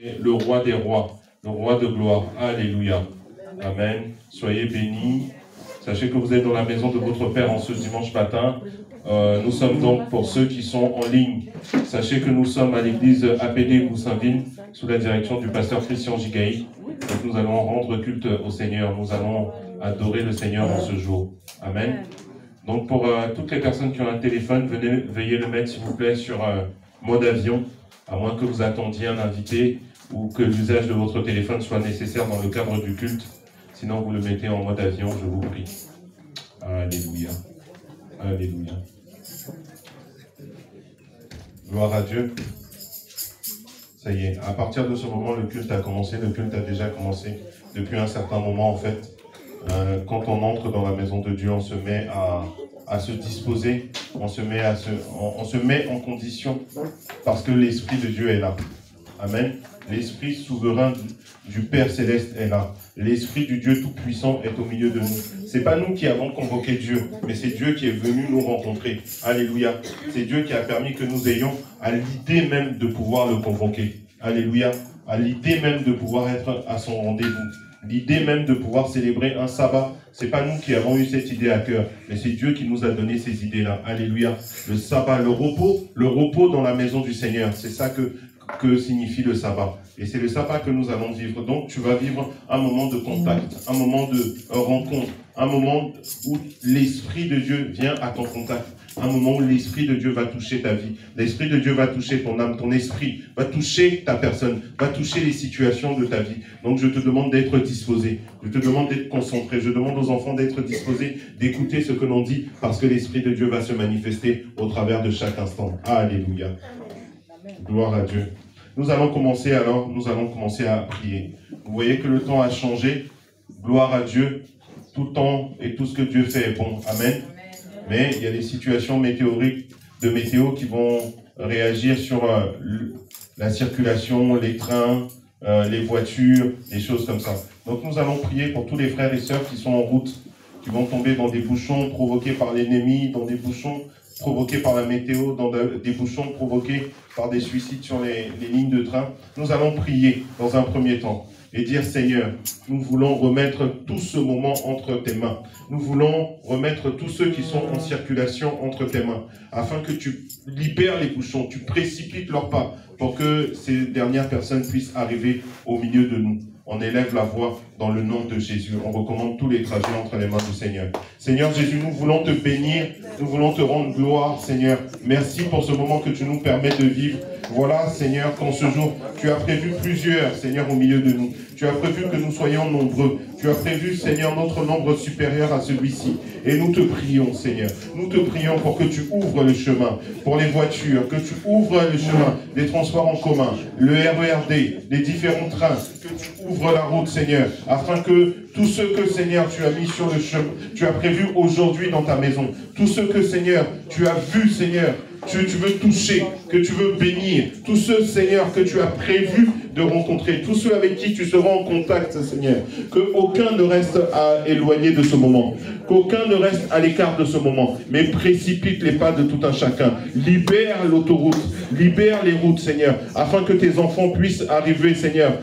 Le roi des rois, le roi de gloire. Alléluia. Amen. Soyez bénis. Sachez que vous êtes dans la maison de votre Père en ce dimanche matin. Nous sommes donc, pour ceux qui sont en ligne, sachez que nous sommes à l'église APD Goussainville, sous la direction du pasteur Christian Gigaï. Donc nous allons rendre culte au Seigneur. Nous allons adorer le Seigneur en ce jour. Amen. Donc pour toutes les personnes qui ont un téléphone, veuillez le mettre s'il vous plaît sur mode avion, à moins que vous attendiez un invité ou que l'usage de votre téléphone soit nécessaire dans le cadre du culte. Sinon, vous le mettez en mode avion, je vous prie. Alléluia. Alléluia. Gloire à Dieu. Ça y est, à partir de ce moment, le culte a commencé. Le culte a déjà commencé depuis un certain moment, en fait. Quand on entre dans la maison de Dieu, on se met à se disposer, on se met en condition, parce que l'Esprit de Dieu est là. Amen. L'Esprit souverain du Père Céleste est là. L'Esprit du Dieu Tout-Puissant est au milieu de nous. C'est pas nous qui avons convoqué Dieu, mais c'est Dieu qui est venu nous rencontrer. Alléluia. C'est Dieu qui a permis que nous ayons à l'idée même de pouvoir le convoquer. Alléluia. À l'idée même de pouvoir être à son rendez-vous. L'idée même de pouvoir célébrer un sabbat. C'est pas nous qui avons eu cette idée à cœur, mais c'est Dieu qui nous a donné ces idées-là. Alléluia. Le sabbat, le repos dans la maison du Seigneur. C'est ça que signifie le sabbat. Et c'est le sabbat que nous allons vivre. Donc, tu vas vivre un moment de contact, un moment de rencontre, un moment où l'Esprit de Dieu vient à ton contact, un moment où l'Esprit de Dieu va toucher ta vie. L'Esprit de Dieu va toucher ton âme, ton esprit, va toucher ta personne, va toucher les situations de ta vie. Donc, je te demande d'être disposé. Je te demande d'être concentré. Je demande aux enfants d'être disposés, d'écouter ce que l'on dit, parce que l'Esprit de Dieu va se manifester au travers de chaque instant. Alléluia. Gloire à Dieu. Nous allons commencer à prier. Vous voyez que le temps a changé. Gloire à Dieu. Tout le temps et tout ce que Dieu fait est bon. Amen. Mais il y a des situations météoriques de météo qui vont réagir sur la circulation, les trains, les voitures, des choses comme ça. Donc nous allons prier pour tous les frères et sœurs qui sont en route, qui vont tomber dans des bouchons provoqués par l'ennemi, dans des bouchons provoqués par la météo, dans des bouchons provoqués par des suicides sur les lignes de train. Nous allons prier dans un premier temps et dire: Seigneur, nous voulons remettre tout ce moment entre tes mains. Nous voulons remettre tous ceux qui sont en circulation entre tes mains, afin que tu libères les bouchons, tu précipites leurs pas, pour que ces dernières personnes puissent arriver au milieu de nous. On élève la voix dans le nom de Jésus. On recommande tous les trajets entre les mains du Seigneur. Seigneur Jésus, nous voulons te bénir. Nous voulons te rendre gloire, Seigneur. Merci pour ce moment que tu nous permets de vivre. Voilà, Seigneur, qu'en ce jour, tu as prévu plusieurs, Seigneur, au milieu de nous. Tu as prévu que nous soyons nombreux. Tu as prévu, Seigneur, notre nombre supérieur à celui-ci. Et nous te prions, Seigneur. Nous te prions pour que tu ouvres le chemin pour les voitures, que tu ouvres le chemin des transports en commun, le RERD, les différents trains, que tu ouvres la route, Seigneur, afin que tous ceux que, Seigneur, tu as mis sur le chemin, tu as prévu aujourd'hui dans ta maison, tous ceux que, Seigneur, tu as vus, Seigneur, tu veux toucher, que tu veux bénir, tous ceux, Seigneur, que tu as prévu de rencontrer, tous ceux avec qui tu seras en contact, Seigneur, qu'aucun ne reste éloigné de ce moment, qu'aucun ne reste à l'écart de ce moment, mais précipite les pas de tout un chacun, libère l'autoroute, libère les routes, Seigneur, afin que tes enfants puissent arriver, Seigneur,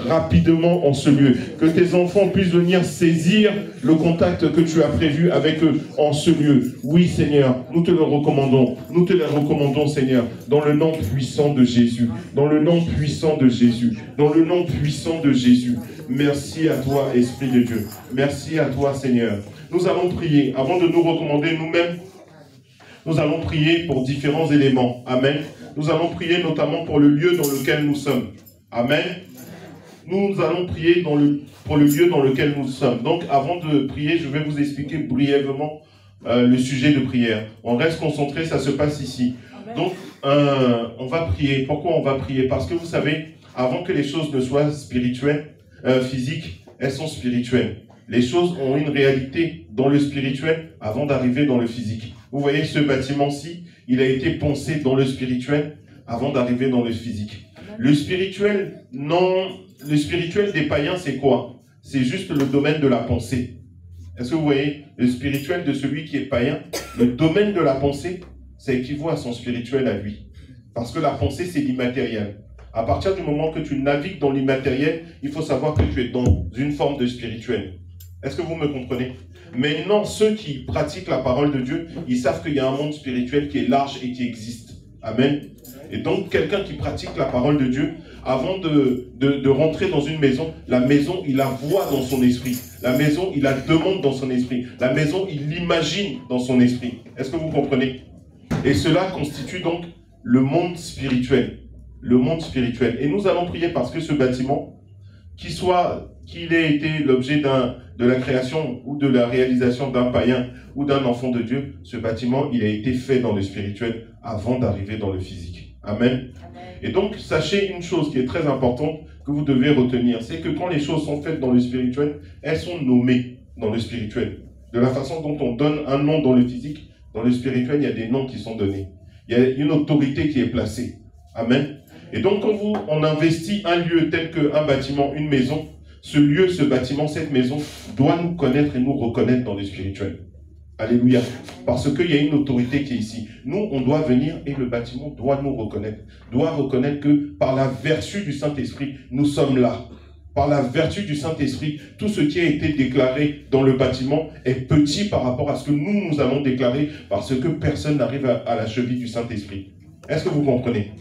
rapidement en ce lieu, que tes enfants puissent venir saisir le contact que tu as prévu avec eux en ce lieu. Oui, Seigneur, nous te le recommandons. Nous te les recommandons, Seigneur, dans le nom puissant de Jésus. Dans le nom puissant de Jésus. Dans le nom puissant de Jésus. Merci à toi, Esprit de Dieu. Merci à toi, Seigneur. Nous allons prier. Avant de nous recommander nous-mêmes, nous allons prier pour différents éléments. Amen. Nous allons prier notamment pour le lieu dans lequel nous sommes. Amen. Nous allons prier pour le lieu dans lequel nous sommes. Donc, avant de prier, je vais vous expliquer brièvement le sujet de prière. On reste concentré, ça se passe ici. Donc, on va prier. Pourquoi on va prier? Parce que vous savez, avant que les choses ne soient spirituelles, physiques, elles sont spirituelles. Les choses ont une réalité dans le spirituel avant d'arriver dans le physique. Vous voyez, ce bâtiment-ci, il a été pensé dans le spirituel avant d'arriver dans le physique. Le spirituel, non, le spirituel des païens, c'est quoi? C'est juste le domaine de la pensée. Est-ce que vous voyez, le spirituel de celui qui est païen, le domaine de la pensée, ça équivaut à son spirituel à lui. Parce que la pensée, c'est l'immatériel. À partir du moment que tu navigues dans l'immatériel, il faut savoir que tu es dans une forme de spirituel. Est-ce que vous me comprenez? Maintenant, ceux qui pratiquent la parole de Dieu, ils savent qu'il y a un monde spirituel qui est large et qui existe. Amen. Et donc, quelqu'un qui pratique la parole de Dieu, avant de rentrer dans une maison, la maison, il la voit dans son esprit. La maison, il la demande dans son esprit. La maison, il l'imagine dans son esprit. Est-ce que vous comprenez? Et cela constitue donc le monde spirituel. Le monde spirituel. Et nous allons prier parce que ce bâtiment, qu'il ait été l'objet de la création ou de la réalisation d'un païen ou d'un enfant de Dieu, ce bâtiment, il a été fait dans le spirituel avant d'arriver dans le physique. Amen. Et donc, sachez une chose qui est très importante que vous devez retenir, c'est que quand les choses sont faites dans le spirituel, elles sont nommées dans le spirituel. De la façon dont on donne un nom dans le physique, dans le spirituel, il y a des noms qui sont donnés. Il y a une autorité qui est placée. Amen. Et donc, quand on investit un lieu tel qu'un bâtiment, une maison, ce lieu, ce bâtiment, cette maison doit nous connaître et nous reconnaître dans le spirituel. Alléluia. Parce qu'il y a une autorité qui est ici. Nous, on doit venir et le bâtiment doit nous reconnaître. Doit reconnaître que par la vertu du Saint-Esprit, nous sommes là. Par la vertu du Saint-Esprit, tout ce qui a été déclaré dans le bâtiment est petit par rapport à ce que nous allons déclarer parce que personne n'arrive à la cheville du Saint-Esprit. Est-ce que vous comprenez?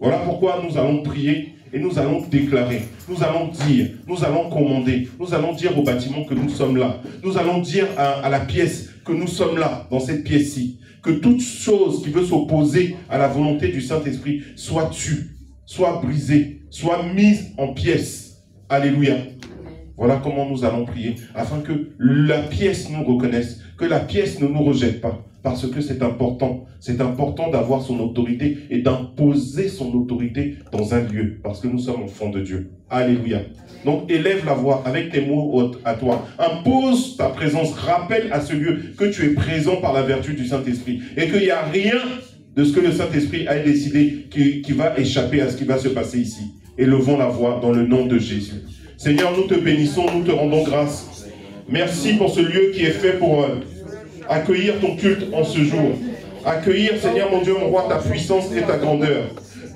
Voilà pourquoi nous allons prier et nous allons déclarer, nous allons dire, nous allons commander, nous allons dire au bâtiment que nous sommes là. Nous allons dire à la pièce que nous sommes là, dans cette pièce-ci. Que toute chose qui veut s'opposer à la volonté du Saint-Esprit soit tue, soit brisée, soit mise en pièces. Alléluia. Voilà comment nous allons prier, afin que la pièce nous reconnaisse, que la pièce ne nous rejette pas. Parce que c'est important d'avoir son autorité et d'imposer son autorité dans un lieu, parce que nous sommes enfants de Dieu. Alléluia. Donc élève la voix avec tes mots à toi. Impose ta présence, rappelle à ce lieu que tu es présent par la vertu du Saint-Esprit et qu'il n'y a rien de ce que le Saint-Esprit a décidé qui va échapper à ce qui va se passer ici. Élevons la voix dans le nom de Jésus. Seigneur, nous te bénissons, nous te rendons grâce. Merci pour ce lieu qui est fait pour accueillir ton culte en ce jour. Accueillir, Seigneur mon Dieu, mon roi, ta puissance et ta grandeur.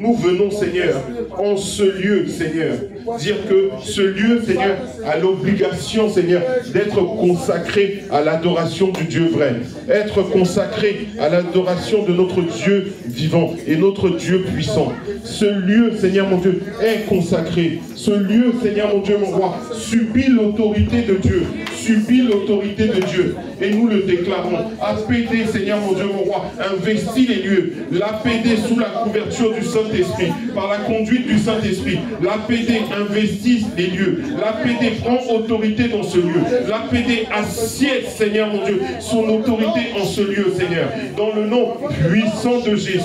Nous venons, Seigneur, en ce lieu, Seigneur, dire que ce lieu, Seigneur, a l'obligation, Seigneur, d'être consacré à l'adoration du Dieu vrai. Être consacré à l'adoration de notre Dieu vivant et notre Dieu puissant. Ce lieu, Seigneur mon Dieu, est consacré. Ce lieu, Seigneur mon Dieu, mon roi, subit l'autorité de Dieu. Subit l'autorité de Dieu. Et nous le déclarons. APD, Seigneur mon Dieu, mon roi, investit les lieux. L'APD sous la couverture du Saint-Esprit, par la conduite du Saint-Esprit. L'APD investit les lieux. L'APD prend autorité dans ce lieu. L'APD assiette, Seigneur mon Dieu, son autorité en ce lieu, Seigneur. Dans le nom puissant de Jésus.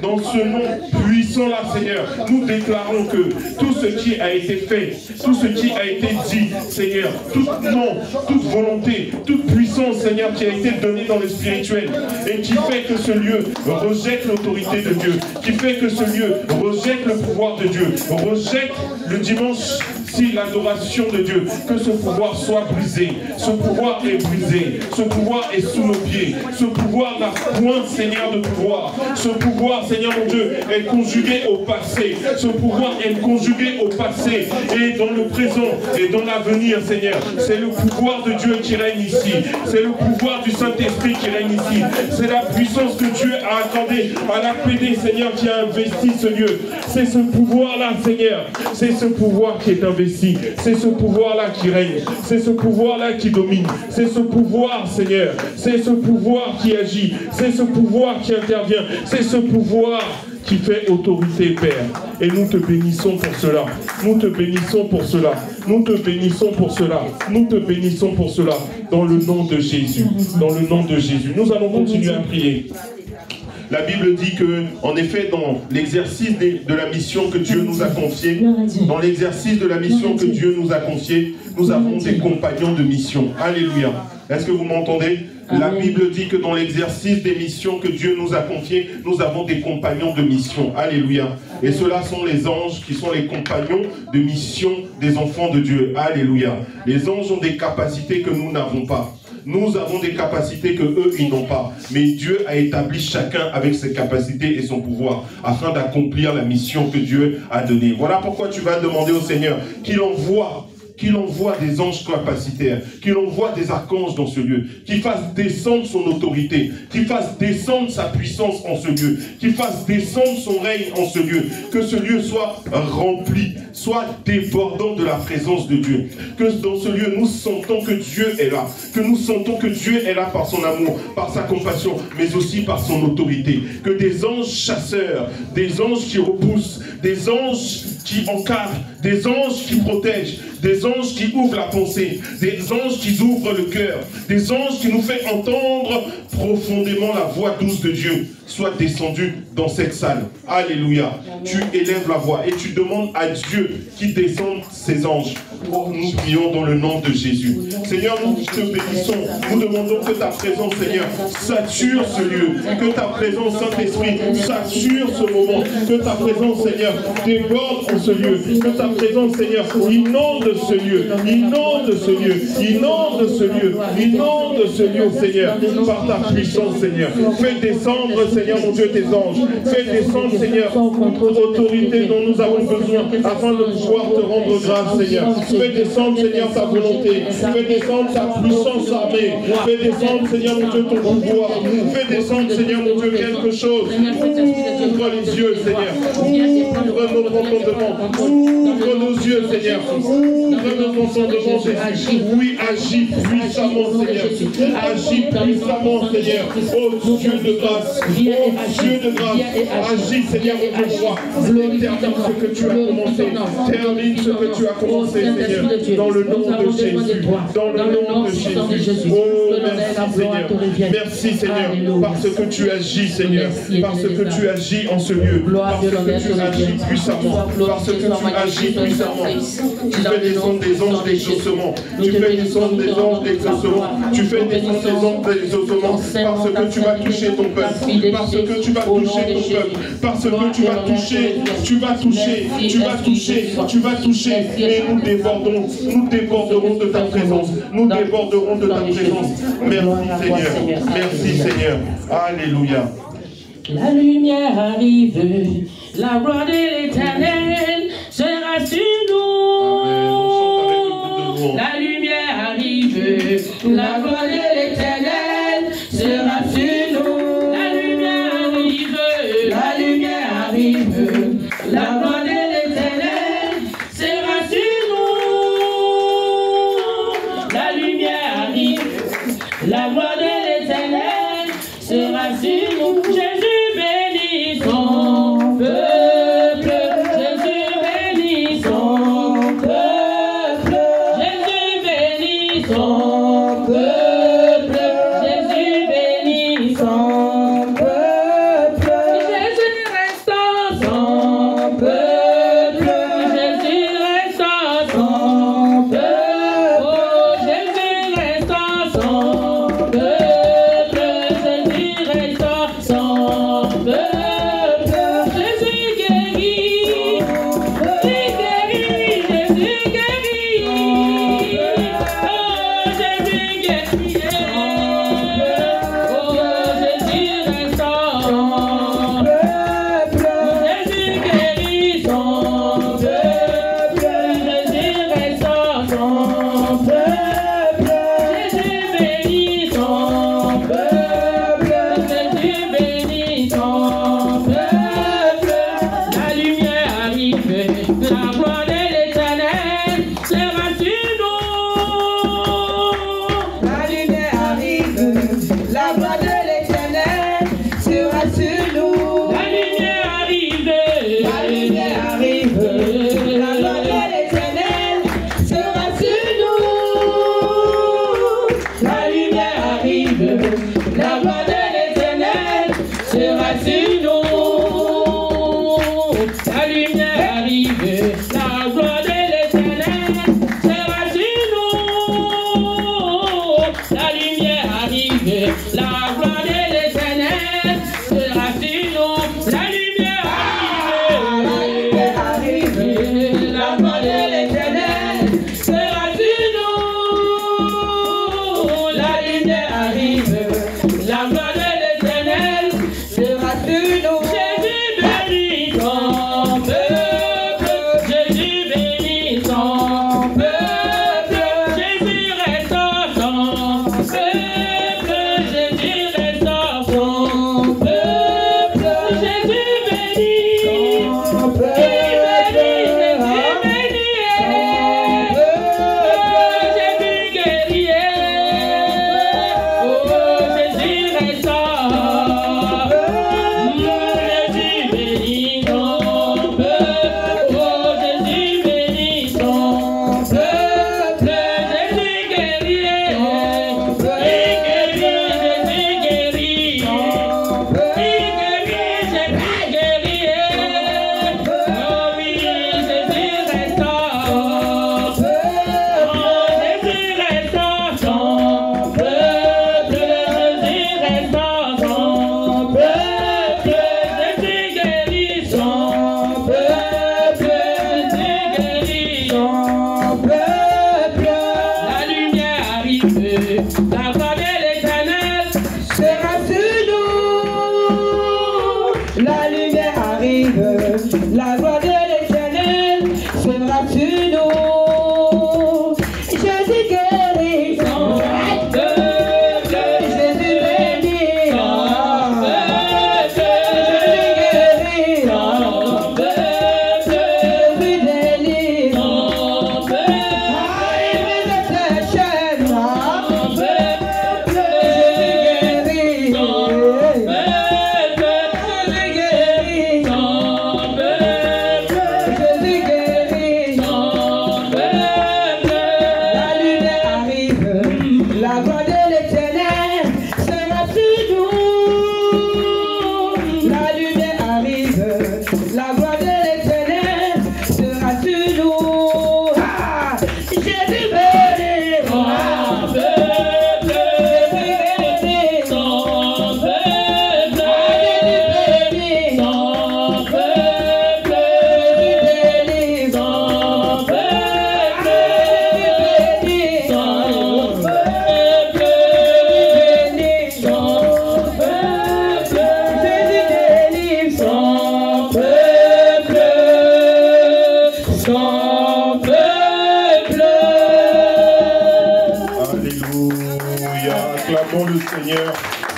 Dans ce nom puissant-là, Seigneur, nous déclarons que tout ce qui a été fait, tout ce qui a été dit, Seigneur, tout nom, toute volonté, toute puissance, Seigneur, qui a été donnée dans le spirituel et qui fait que ce lieu rejette l'autorité de Dieu, qui fait que ce lieu rejette le pouvoir de Dieu, rejette le dimanche, si l'adoration de Dieu, que ce pouvoir soit brisé. Ce pouvoir est brisé, ce pouvoir est sous nos pieds, ce pouvoir n'a point, Seigneur, de pouvoir. Ce pouvoir, Seigneur mon Dieu, est conjugué au passé. Ce pouvoir est conjugué au passé et dans le présent et dans l'avenir, Seigneur. C'est le pouvoir de Dieu qui règne ici. C'est le pouvoir du Saint-Esprit qui règne ici. C'est la puissance que Dieu a accordée à l'APD, Seigneur, qui a investi ce lieu. C'est ce pouvoir-là, Seigneur. C'est ce pouvoir qui est investi. C'est ce pouvoir-là qui règne. C'est ce pouvoir-là qui domine. C'est ce pouvoir, Seigneur. C'est ce pouvoir qui agit. C'est ce pouvoir qui intervient. C'est ce pouvoir qui fait autorité, Père. Et nous te bénissons pour cela. Nous te bénissons pour cela. Nous te bénissons pour cela. Nous te bénissons pour cela. Dans le nom de Jésus. Dans le nom de Jésus. Nous allons continuer à prier. La Bible dit que, en effet, dans l'exercice de la mission que Dieu nous a confiée, dans l'exercice de la mission que Dieu nous a confiée, nous avons des compagnons de mission. Alléluia. Est-ce que vous m'entendez? La Bible dit que dans l'exercice des missions que Dieu nous a confiées, nous avons des compagnons de mission. Alléluia. Et ceux-là sont les anges qui sont les compagnons de mission des enfants de Dieu. Alléluia. Les anges ont des capacités que nous n'avons pas. Nous avons des capacités que eux, ils n'ont pas. Mais Dieu a établi chacun avec ses capacités et son pouvoir afin d'accomplir la mission que Dieu a donnée. Voilà pourquoi tu vas demander au Seigneur qu'il envoie des anges capacitaires, qu'il envoie des archanges dans ce lieu, qu'il fasse descendre son autorité, qu'il fasse descendre sa puissance en ce lieu, qu'il fasse descendre son règne en ce lieu, que ce lieu soit rempli, soit débordant de la présence de Dieu, que dans ce lieu nous sentons que Dieu est là, que nous sentons que Dieu est là par son amour, par sa compassion, mais aussi par son autorité, que des anges chasseurs, des anges qui repoussent, des anges qui encadrent, des anges qui protègent, des anges qui ouvrent la pensée, des anges qui ouvrent le cœur, des anges qui nous font entendre profondément la voix douce de Dieu, soient descendus dans cette salle. Alléluia. Tu élèves la voix et tu demandes à Dieu qui descende ses anges. Oh, nous prions dans le nom de Jésus. Seigneur, nous te bénissons. Nous demandons que ta présence, Seigneur, sature ce lieu. Que ta présence, Saint-Esprit, sature ce moment. Que ta présence, Seigneur, déborde en ce lieu. Que ta présence, Seigneur, inonde ce lieu. Inonde ce lieu. Inonde ce lieu. Inonde ce lieu, Seigneur, par ta puissance, Seigneur. Fais descendre, Seigneur, mon Dieu, tes anges. Fais descendre, Seigneur, l'autorité dont nous avons besoin afin de pouvoir te rendre grâce, Seigneur. Fais descendre, Seigneur, ta volonté. Fais descendre ta puissance armée. Fais descendre, Seigneur, mon Dieu, ton pouvoir. Fais descendre, Seigneur, mon Dieu, quelque chose. Ouvre les yeux, Seigneur. Ouvre nos entendements. Ouvre nos yeux, Seigneur. Ouvre nos entendements, Jésus. Oui, agis puissamment, Seigneur. Agis puissamment, Seigneur. Oh Dieu de grâce. Oh Dieu de grâce. Agis, Seigneur, mon roi. Termine ce que tu as commencé. Termine ce que tu as commencé, Seigneur. Dans le nom de Jésus. Dans le nom de Jésus. Oh, merci, Seigneur. Merci, Seigneur. Parce que tu agis, Seigneur. Parce que tu agis en ce lieu. Parce que tu agis puissamment. Parce que tu agis puissamment. Tu fais descendre des anges d'exaucement. Tu fais descendre des anges d'exaucement. Tu fais descendre des anges d'exaucement. Parce que tu vas toucher ton peuple. Parce que tu vas toucher ton peuple. Parce que tu vas toucher. Tu vas toucher. Tu vas toucher. Tu vas toucher. Et nous déborderons de ta présence. Nous déborderons de ta présence. Merci, Seigneur. Merci, Seigneur. Alléluia. La lumière arrive, la gloire de l'Éternel sera sur nous. La lumière arrive, la gloire de l'Éternel sera sur nous. La lumière arrive, la lumière arrive, la gloire de l'Éternel sera sur nous. La lumière arrive, la gloire de l'Éternel sera sur nous. Jésus bénit son peuple, Jésus bénit son peuple, Jésus bénit son peuple, Jésus bénit son peuple, Jésus reste son peuple, Jésus reste son peuple, oh Jésus reste son peuple, Jésus reste son peuple, Jésus guérit, Jésus guérit, Jésus guérit, oh Jésus guérit, oh Jésus reste son peuple, Jésus guérit son peuple, Jésus reste son peuple, Jésus bénit son peuple, Jésus bénit son peuple. La lumière arrive, la gloire de l'Éternel sera sur nous. La lumière arrive, la gloire de l'Éternel sera sur nous. La lumière arrive, La lumière arrive, la gloire de l'Éternel sera sur nous. la lumière arrive, la gloire de l'Éternel sera sur nous. La lumière arrive, la gloire de l'Éternel sera sur nous. La lumière arrive, la gloire de l'Éternel sera sur nous. La lumière arrive, la gloire de l'Éternel sera sur nous. La lumière son peuple. La lumière arrive, la gloire de l'Éternel Sera sur nous. La lumière arrive, la gloire de l'Éternel sera sur nous. Jésus guérit son peuple. Jésus bénit son peuple. Jésus guérit son peuple. Jésus délivre son peuple. Il brise ses chaînes. Son peuple. Jésus guérit son peuple. Jésus guérit son peuple. Jésus guérit son peuple. La lumière arrive, la gloire de l'Éternel sera sur nous. La lumière arrive, la gloire de l'Éternel sera sur nous. Ah, Jésus bénit son peuple. Jésus bénit son peuple. Jésus bénit son peuple. Jésus délivre son peuple. Jésus bénit son peuple. Jésus bénit son peuple. Jésus délivre son peuple. Son peuple. Alléluia. Acclamons le Seigneur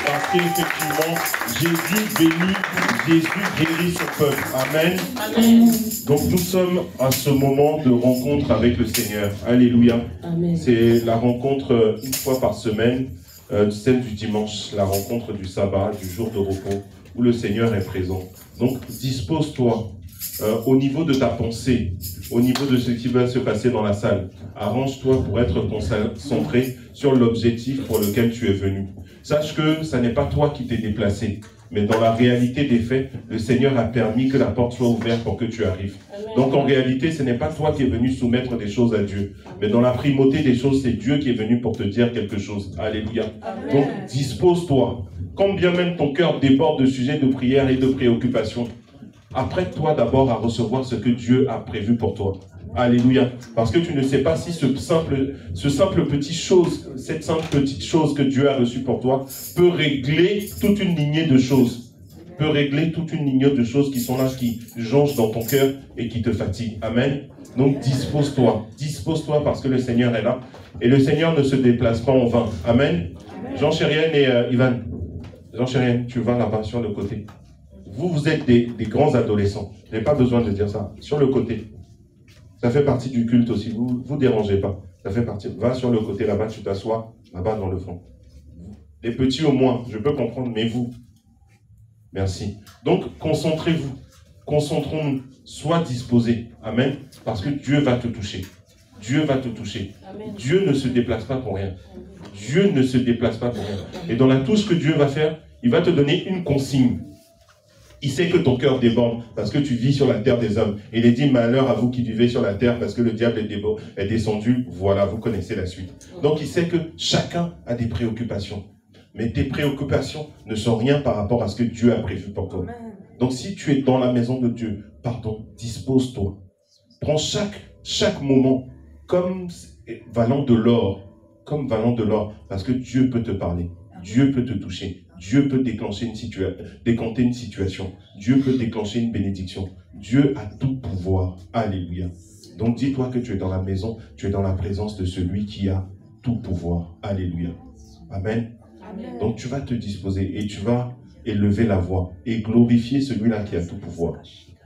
parce qu'effectivement, Jésus bénit, Jésus guérit son peuple. Amen. Amen. Donc nous sommes à ce moment de rencontre avec le Seigneur. Alléluia. Amen. C'est la rencontre une fois par semaine, celle du dimanche, la rencontre du sabbat, du jour de repos, où le Seigneur est présent. Donc dispose-toi au niveau de ta pensée, au niveau de ce qui va se passer dans la salle. Arrange-toi pour être concentré sur l'objectif pour lequel tu es venu. Sache que ça n'est pas toi qui t'es déplacé, mais dans la réalité des faits, le Seigneur a permis que la porte soit ouverte pour que tu arrives. Amen. Donc en réalité, ce n'est pas toi qui es venu soumettre des choses à Dieu, mais dans la primauté des choses, c'est Dieu qui est venu pour te dire quelque chose. Alléluia. Amen. Donc dispose-toi. Quand bien même ton cœur déborde de sujets de prière et de préoccupation, apprête-toi d'abord à recevoir ce que Dieu a prévu pour toi. Alléluia. Parce que tu ne sais pas si cette simple petite chose que Dieu a reçue pour toi peut régler toute une lignée de choses. Peut régler toute une lignée de choses qui sont là, qui jonchent dans ton cœur et qui te fatiguent. Amen. Donc dispose-toi. Dispose-toi parce que le Seigneur est là. Et le Seigneur ne se déplace pas en vain. Amen. Jean Chérienne et Ivan. Jean Chérienne, tu vas là-bas sur le côté. Vous êtes des grands adolescents. Je n'ai pas besoin de dire ça. Sur le côté. Ça fait partie du culte aussi. Vous dérangez pas. Ça fait partie. Va sur le côté là-bas, tu t'assois là-bas dans le fond. Les petits au moins, je peux comprendre, mais vous. Merci. Donc, concentrez-vous. Concentrons-nous. Sois disposés. Amen. Parce que Dieu va te toucher. Dieu va te toucher. Amen. Dieu ne se déplace pas pour rien. Dieu ne se déplace pas pour rien. Et dans la touche que Dieu va faire, il va te donner une consigne. Il sait que ton cœur déborde parce que tu vis sur la terre des hommes. Et il est dit, malheur à vous qui vivez sur la terre parce que le diable est descendu. Voilà, vous connaissez la suite. Donc il sait que chacun a des préoccupations. Mais tes préoccupations ne sont rien par rapport à ce que Dieu a prévu pour toi. Donc si tu es dans la maison de Dieu, pardon, dispose-toi. Prends chaque moment comme valant de l'or. Comme valant de l'or. Parce que Dieu peut te parler. Dieu peut te toucher. Dieu peut déclencher décanter une situation. Dieu peut déclencher une bénédiction. Dieu a tout pouvoir. Alléluia. Donc dis-toi que tu es dans la maison, tu es dans la présence de celui qui a tout pouvoir. Alléluia. Amen. Amen. Donc tu vas te disposer et tu vas élever la voix et glorifier celui-là qui a tout pouvoir.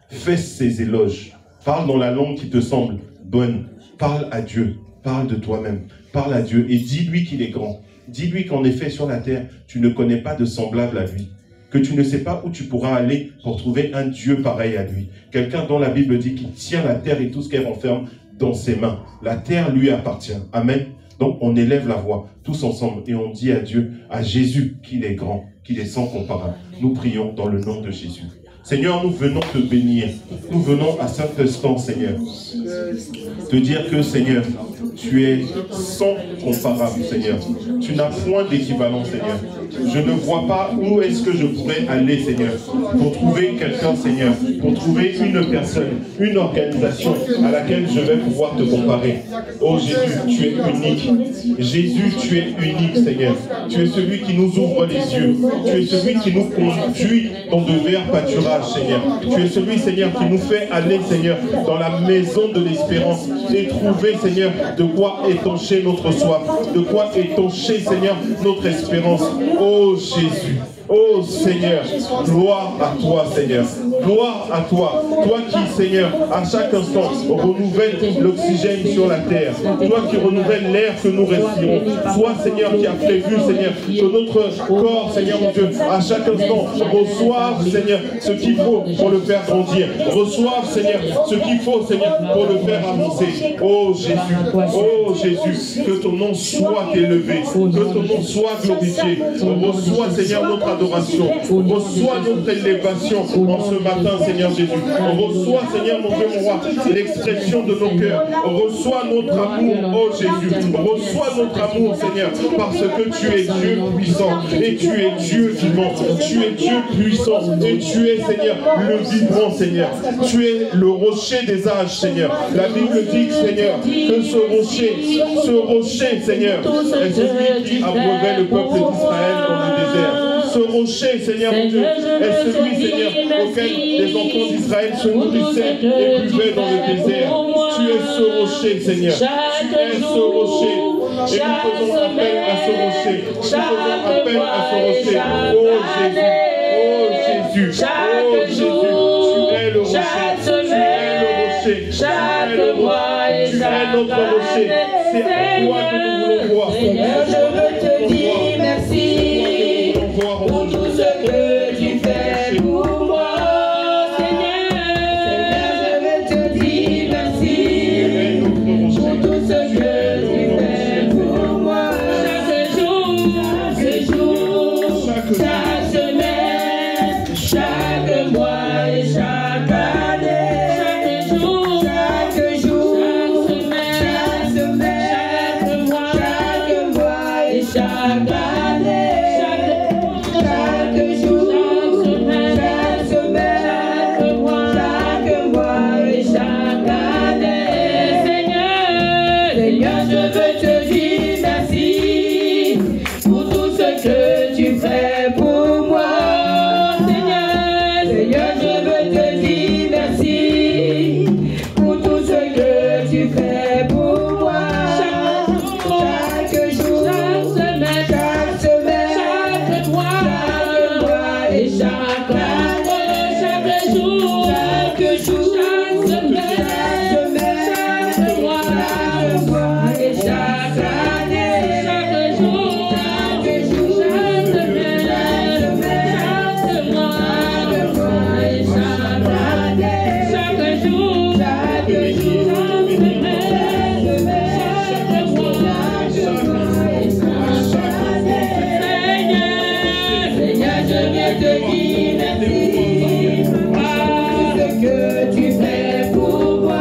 Fais ses éloges. Parle dans la langue qui te semble bonne. Parle à Dieu. Parle de toi-même. Parle à Dieu et dis-lui qu'il est grand. Dis-lui qu'en effet, sur la terre, tu ne connais pas de semblable à lui. Que tu ne sais pas où tu pourras aller pour trouver un Dieu pareil à lui. Quelqu'un dont la Bible dit qu'il tient la terre et tout ce qu'elle renferme dans ses mains. La terre lui appartient. Amen. Donc, on élève la voix tous ensemble et on dit à Dieu, à Jésus, qu'il est grand, qu'il est sans comparable. Nous prions dans le nom de Jésus. Seigneur, nous venons te bénir. Nous venons à cet instant, Seigneur, te dire que, Seigneur, tu es sans comparable, Seigneur. Tu n'as point d'équivalent, Seigneur. Je ne vois pas où est-ce que je pourrais aller, Seigneur, pour trouver quelqu'un, Seigneur, pour trouver une personne, une organisation à laquelle je vais pouvoir te comparer. Oh Jésus, tu es unique. Jésus, tu es unique, Seigneur. Tu es celui qui nous ouvre les yeux. Tu es celui qui nous conduit dans de verts pâturages, Seigneur. Tu es celui, Seigneur, qui nous fait aller, Seigneur, dans la maison de l'espérance et trouver, Seigneur, de quoi étancher notre soif, de quoi étancher, Seigneur, notre espérance. Oh Jésus, oh Seigneur, gloire à toi, Seigneur. Gloire à toi. Toi qui, Seigneur, à chaque instant, renouvelle l'oxygène sur la terre. Toi qui renouvelle l'air que nous respirons. Toi, Seigneur, qui a prévu, Seigneur, que notre corps, Seigneur mon Dieu, à chaque instant, reçoive, Seigneur, ce qu'il faut pour le faire grandir. Reçoive, Seigneur, ce qu'il faut, Seigneur, pour le faire avancer. Oh Jésus, que ton nom soit élevé, que ton nom soit glorifié. Reçois, Seigneur, notre adoration. Reçois notre élévation en ce matin, Seigneur Jésus. Reçois, Seigneur, mon Dieu, mon roi, l'expression de nos cœurs. Reçois notre amour, oh Jésus. Reçois notre amour, Seigneur, parce que tu es Dieu puissant et tu es Dieu vivant. Tu es Dieu puissant et tu es, Seigneur, le vivant, Seigneur. Tu es le rocher des âges, Seigneur. La Bible dit, Seigneur, que ce rocher, Seigneur, est celui qui abreuvait le peuple d'Israël dans le désert. Ce rocher, Seigneur mon Dieu, est celui, Seigneur, auquel les enfants d'Israël se nourrissaient et buvaient dans le désert. Tu es ce rocher, Seigneur. Tu es ce rocher. Et nous faisons appel à ce rocher. Nous faisons appel à ce rocher. Oh Jésus, oh Jésus, tu es le rocher. Tu es le rocher. Tu es le rocher. Tu es notre rocher. C'est à toi que nous voulons voir. Seigneur, je veux te dire merci pour tout ce que tu fais pour moi. Seigneur, je veux te dire merci pour tout ce que tu fais pour moi. Chaque jour, chaque semaine, chaque mois et chaque année. Chaque jour, chaque semaine, chaque mois et chaque année. Chaque jour, chaque semaine, chaque mois et chaque année. Seigneur, je veux te dire merci pour tout ce que tu fais pour moi. Seigneur, je veux te dire merci pour tout ce que tu fais pour moi. Chaque jour, chaque semaine, chaque mois et chaque année. Chaque jour, chaque semaine, chaque mois et chaque année. Chaque jour, chaque semaine, chaque mois et chaque année. Chaque jour, chaque semaine, chaque mois et chaque année. Seigneur, je viens te dire merci pour ce que tu fais pour moi. Seigneur, je veux te dire merci pour tout ce que tu fais pour moi.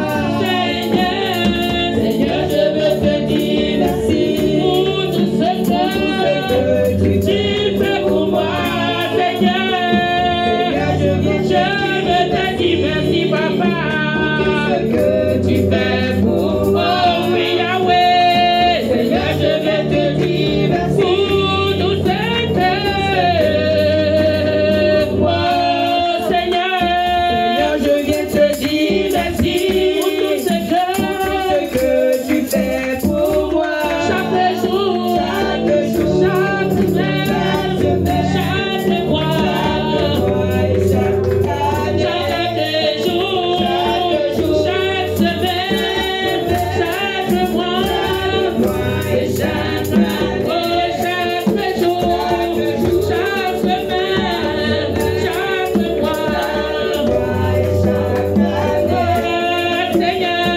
Seigneur, je veux te dire merci, papa, pour tout ce que tu fais pour moi. Oui, Yahweh, Seigneur, je veux te dire merci pour tout ce que Seigneur, je viens te dire merci pour tout ce que tu fais pour moi. Chaque jour, chaque semaine, chaque mois et chaque année. Chaque jour, chaque semaine, chaque mois et chaque année. Chaque jour, chaque semaine, chaque mois. Seigneur,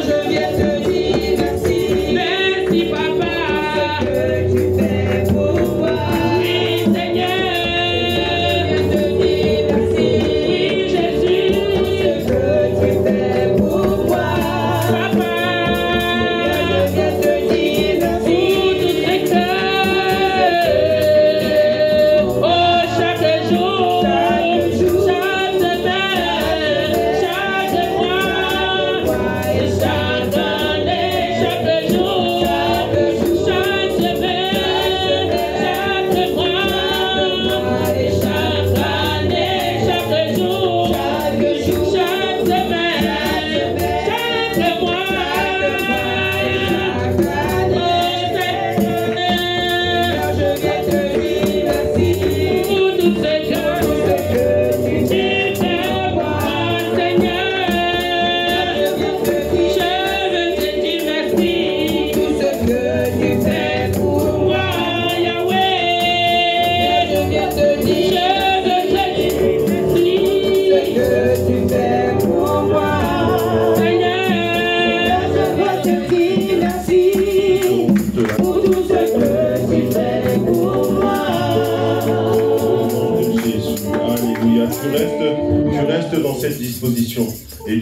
je viens te dire merci. Merci, papa, pour ce que tu fais pour moi. Oui, Seigneur, je viens te dire merci.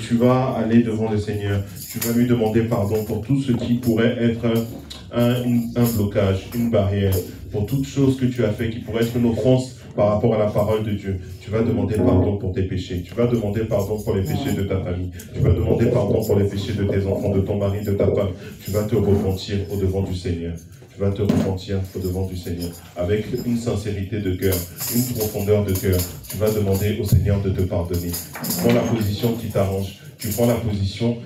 tu vas aller devant le Seigneur, tu vas lui demander pardon pour tout ce qui pourrait être un blocage, une barrière, pour toute chose que tu as fait qui pourrait être une offense par rapport à la parole de Dieu. Tu vas demander pardon pour tes péchés. Tu vas demander pardon pour les péchés de ta famille. Tu vas demander pardon pour les péchés de tes enfants, de ton mari, de ta femme. Tu vas te repentir au devant du Seigneur. Tu vas te repentir au devant du Seigneur avec une sincérité de cœur, une profondeur de cœur. Tu vas demander au Seigneur de te pardonner. Tu prends la position qui t'arrange. Tu prends la position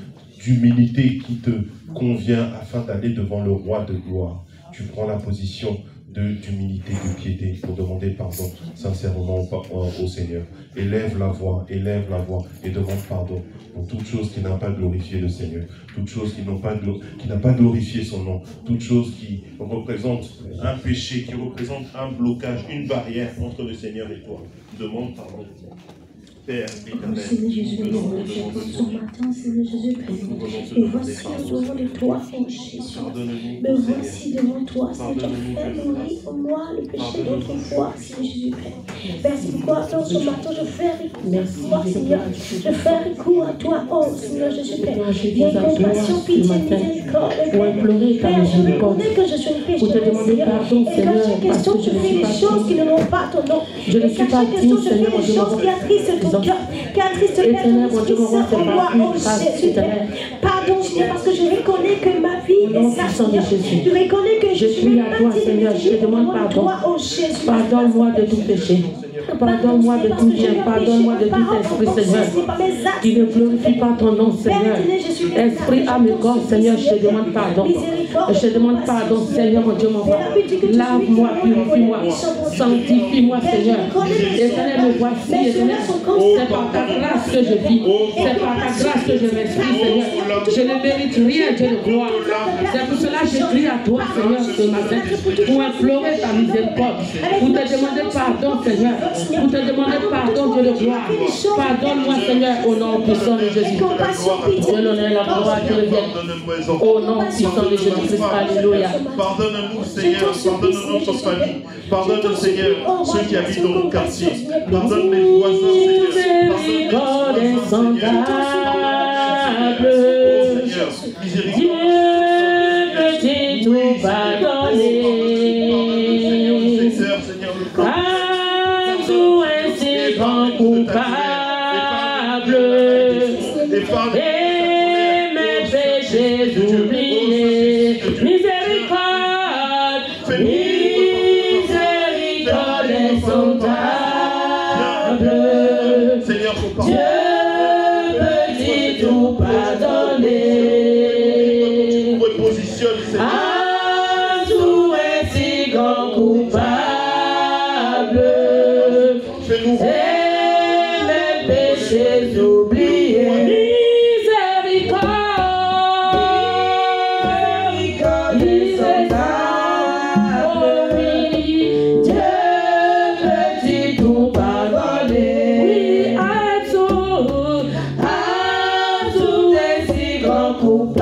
d'humilité qui te convient afin d'aller devant le roi de gloire. Tu prends la position d'humilité, de piété pour demander pardon sincèrement au Seigneur. Élève la voix et demande pardon pour toute chose qui n'a pas glorifié le Seigneur, toute chose qui n'a pas glorifié son nom, toute chose qui représente un péché, qui représente un blocage, une barrière entre le Seigneur et toi. Demande pardon. Père, Seigneur Jésus, ce matin, Seigneur Jésus, et voici devant de toi, oh Jésus. Me voici devant toi, Seigneur, fais mourir en moi le péché d'autrefois, Seigneur Jésus. Merci pourquoi dans ce matin je fais recours, Seigneur. Je fais recours à toi, oh Seigneur Jésus. Viens compassion, pitié, miséricorde. Père, je reconnais que je suis une pécheuse, Seigneur. Et quand chaque question, tu fais des choses qui ne n'ont pas ton nom. Je ne suis pas digne, Seigneur, des choses qui attristent ton cœur, qui attristent le Père, ton Esprit Saint en moi, oh Jésus. Pardon, Seigneur, parce que je reconnais que ma vie est ça, Seieur. Je reconnais que je suis à toi, Seigneur. Je te demande pardon. Pardonne-moi de tout péché. Pardonne-moi de tout bien, pardonne-moi de tout esprit, Seigneur, qui ne glorifie pas ton nom, Seieur. Esprit, âme et corps, Seigneur, je te demande pardon. Je te demande pardon, Seigneur, mon Dieu, mon roi. Lave-moi, purifie-moi, sanctifie-moi, Seigneur. Éternel, me voici, Éternel. C'est par ta grâce que je vis. C'est par ta grâce que je respire, Seigneur. Je ne mérite rien, Dieu de gloire. C'est pour cela que je crie à toi, Seigneur, ce matin, pour implorer ta miséricorde, pour te demander pardon, Seigneur. Pour te demander pardon, Dieu de gloire. Pardonne-moi, Seigneur, au nom puissant de Jésus. Dieu l'honneur et la gloire te reviennent. Au nom puissant de Jésus-Christ. Alléluia. Pardonne-nous, Seigneur. Pardonne-nous notre famille. Pardonne, Seigneur, ceux qui habitent dans nos quartiers. Pardonne les voisins, Seigneur. Pardonne Dieu peut tout pardonner. Coupable et mes péchés oubliés, miséricorde, miséricorde insondable. Dieu peut tout pardonner. À tout ainsi grand coupable. J'ai oublié, miséricorde, miséricorde, oh oui, Dieu peut tout pardonner, oui, à tout des si grands coupables,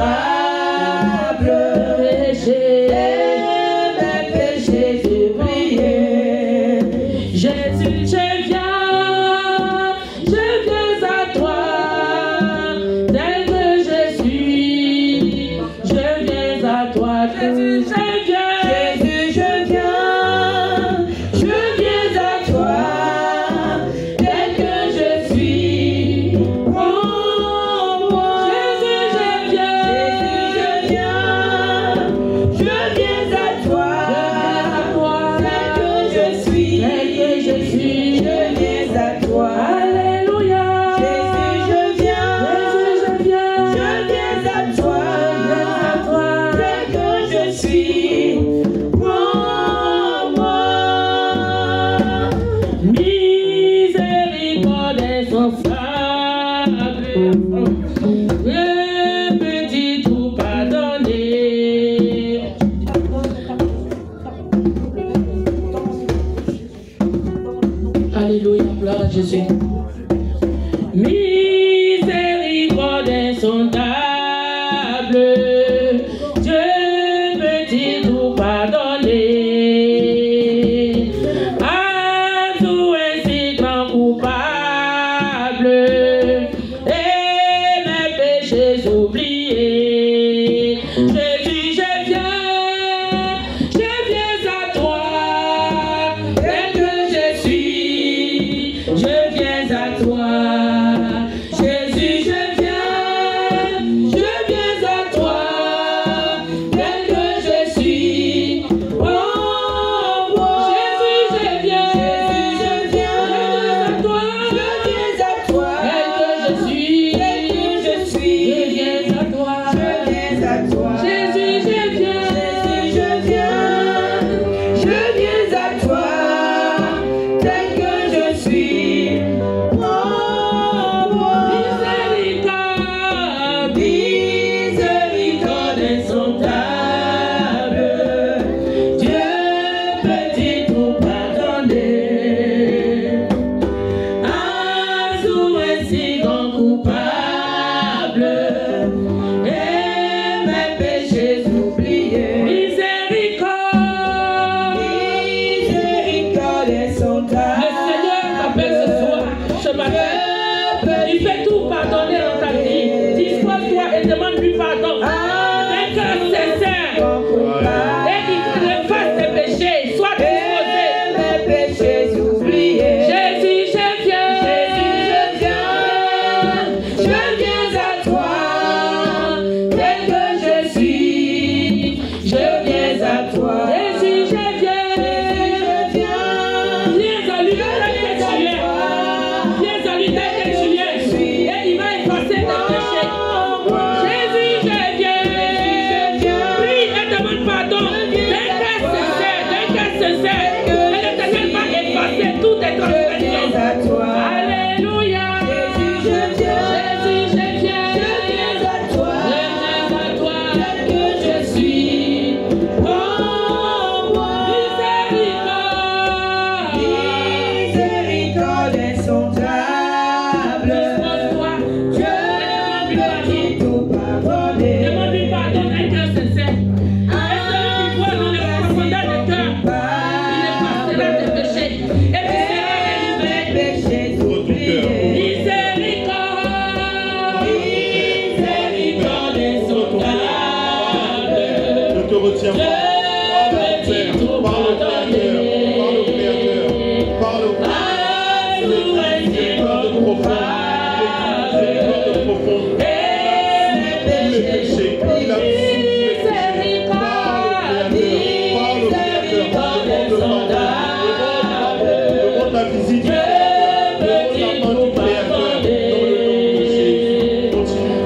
mes péchés oubliés, Jésus, je viens. Alléluia, gloire à Jésus. Miséricorde insondable, Dieu peut tout pardonner. À tout ainsi grand coupable, et Jésus, je viens à toi, tel que je suis, je viens à toi. Jésus, je viens à toi, tel que je suis. Oh, Jésus, je viens à toi, tel que je suis, je viens à toi. Jésus, je viens à toi, tel que je suis. Oh, miséricorde, miséricorde insondable. Dieu peut-il tout pardonner? Un jour ainsi grand coupable et mes péchés oubliés. Miséricorde, miséricorde insondable. Le Seigneur t'appelle ce soir, ce matin. Il fait tout pardonner dans ta vie. Dispose-toi et demande-lui pardon. D'un cœur sincère. Et qu'il efface tes péchés. Sois disposé. Mes péchés oubliés. Jésus, je viens à toi, tel que je suis. Je viens à toi. Jésus, je viens à lui tel que tu es. Viens à lui tel que tu es. Et il va effacer tes péchés. Jésus, je viens. Prie et demande pardon. D'un cœur sincère. Et l'Éternel va effacer toutes tes transgressions. Alléluia. Jésus, je viens à toi, tel que je suis. Oh, miséricorde insondable. Dispose-toi. Dieu peut tout pardonner. Demande-lui pardon d'un cœur sincère. Et celui qui voit dans les profondeurs du cœur, il effacera tes péchés. Et tu seras délivré. Miséricorde insondable. Ne te retiens pas. Parle au Créateur. Parle au Créateur. Miséricorde profonde. Tous les péchés. Il a Parle au Créateur. Demande la visite. Demande la main du Créateur. Dans le nom de Jésus. Continue.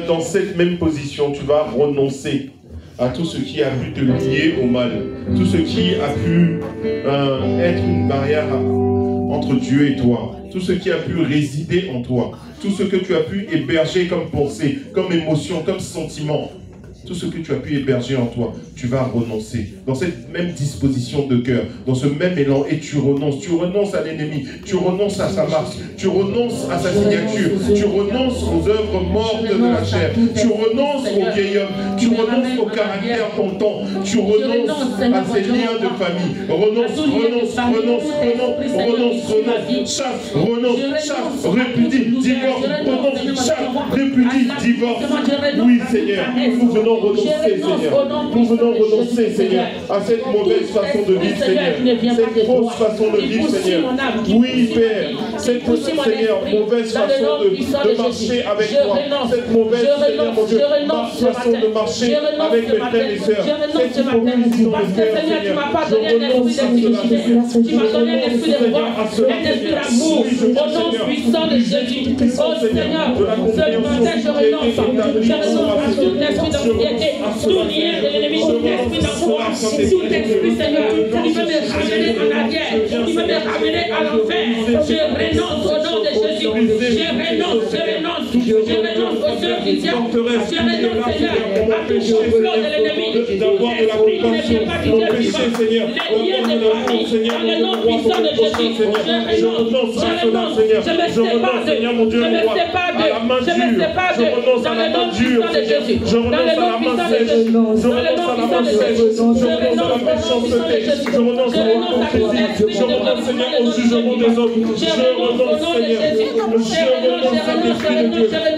Dans cette même position, tu vas renoncer à tout ce qui a pu te lier au mal, tout ce qui a pu être une barrière entre Dieu et toi, tout ce qui a pu résider en toi, tout ce que tu as pu héberger comme pensée, comme émotion, comme sentiment, tout ce que tu as pu héberger en toi, tu vas renoncer dans cette même disposition de cœur, dans ce même élan, et tu renonces à l'ennemi, tu renonces à sa marque, tu renonces à sa signature, tu renonces aux œuvres mortes de la chair, tu renonces au vieil homme, tu renonces au caractère tentant, tu renonces à ces liens de famille, renonce, chasse, répudie, divorce, renonce, chasse, répudie, divorce. Oui, Seigneur, nous venons renoncer, Seigneur. Nous venons renoncer, Seigneur, à cette mauvaise façon de vivre, Seigneur. Cette fausse façon de vivre, Seigneur. Oui, Père, cette Seigneur, mauvaise façon de marcher avec toi. Cette mauvaise, Seigneur, mon Dieu, façon de marcher avec mes frères et sœurs. Cette hypocrisie dans le cœur, Seigneur. pas donné un esprit de timidité. Tu m'as donné un esprit de force, un esprit d'amour. Au nom puissant de Jésus. Oh Seigneur, ce matin je renonce à tout esprit d'anxiété, tout lien de l'ennemi, tout esprit d'angoisse, tout esprit, Seigneur, qui veut me ramener en arrière, qui veut me ramener à l'enfer. Je renonce au nom de Jésus. Je renonce aux œuvres du diable. Je renonce, Seigneur, à tout complot de l'ennemi. Tout esprit qui ne vient pas du Dieu vivant. Les liens de famille, dans le nom puissant de Jésus. Je renonce. Je me sépare d'eux. Dans le nom puissant de Jésus. Dans le nom puissant de Jésus. Dans le nom puissant de Jésus. Je renonce au nom puissant de Jésus. Je renonce à tout esprit de glorifier le nom de Jésus. Je renonce au nom de Jésus.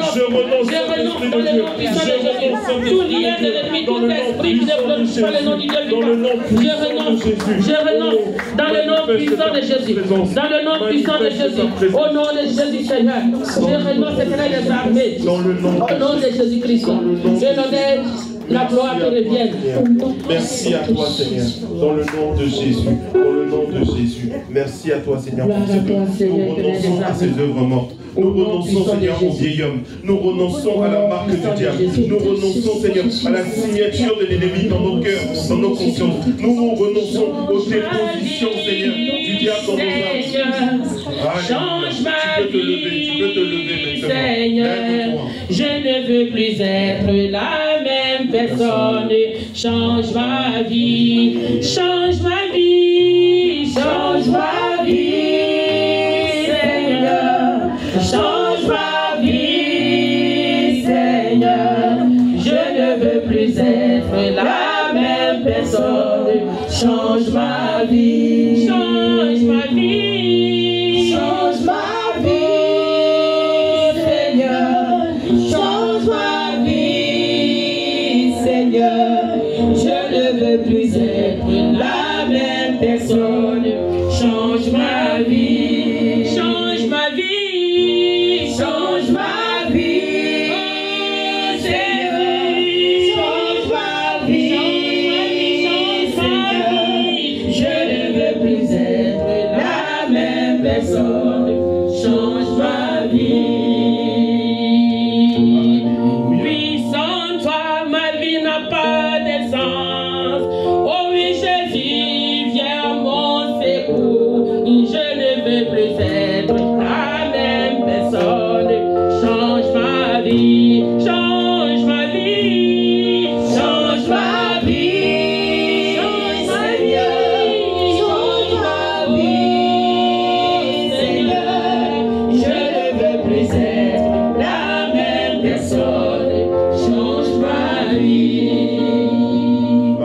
Je renonce dans le nom puissant de Jésus. Tout lien de l'ennemi, tout esprit qui ne glorifie pas le nom du Dieu vivant. Je renonce dans le nom puissant de Jésus. Dans le nom puissant de Jésus. Au nom de Jésus, Seigneur. Je renonce, Seigneur des armées. Au nom de Jésus-Christ. Je l'honneur. La gloire te revienne. Merci à toi, Seigneur, dans le nom de Jésus. Dans le nom de Jésus. Merci à toi, Seigneur, pour ce que nous renonçons à ces œuvres mortes. Nous renonçons, Seigneur, au vieil homme. Nous renonçons à la marque du diable. Nous renonçons, Seigneur, à la signature de l'ennemi dans nos cœurs, dans nos consciences. Nous renonçons aux dépositions, Seigneur, du diable dans nos âmes. Change ma vie, Seigneur. Je ne veux plus être la même personne. Change ma vie, change ma vie, change ma vie, Seigneur. Change ma vie, Seigneur. Je ne veux plus être la même personne. Change ma vie, change ma vie, change ma vie, Seigneur. Change ma vie, Seigneur. Je ne veux plus être la même personne. Change ma vie, change ma vie, change ma vie, oh, Jésus. Change ma vie, Seigneur. Je ne veux plus être la même personne. Change ma vie. Oui, sans toi, ma vie n'a pas de sens. Oh oui, Jésus, viens à mon secours. Je ne veux plus être la même personne. Change ma vie, change ma vie, change ma vie, change ma vie, change ma vie, Seigneur. Je ne veux plus être la même personne. Change ma vie.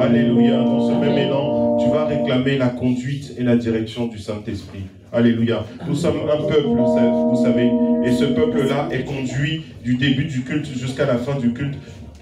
Alléluia. Dans ce même élan, tu vas réclamer la conduite et la direction du Saint-Esprit. Alléluia. Nous sommes un peuple, vous savez, et ce peuple-là est conduit du début du culte jusqu'à la fin du culte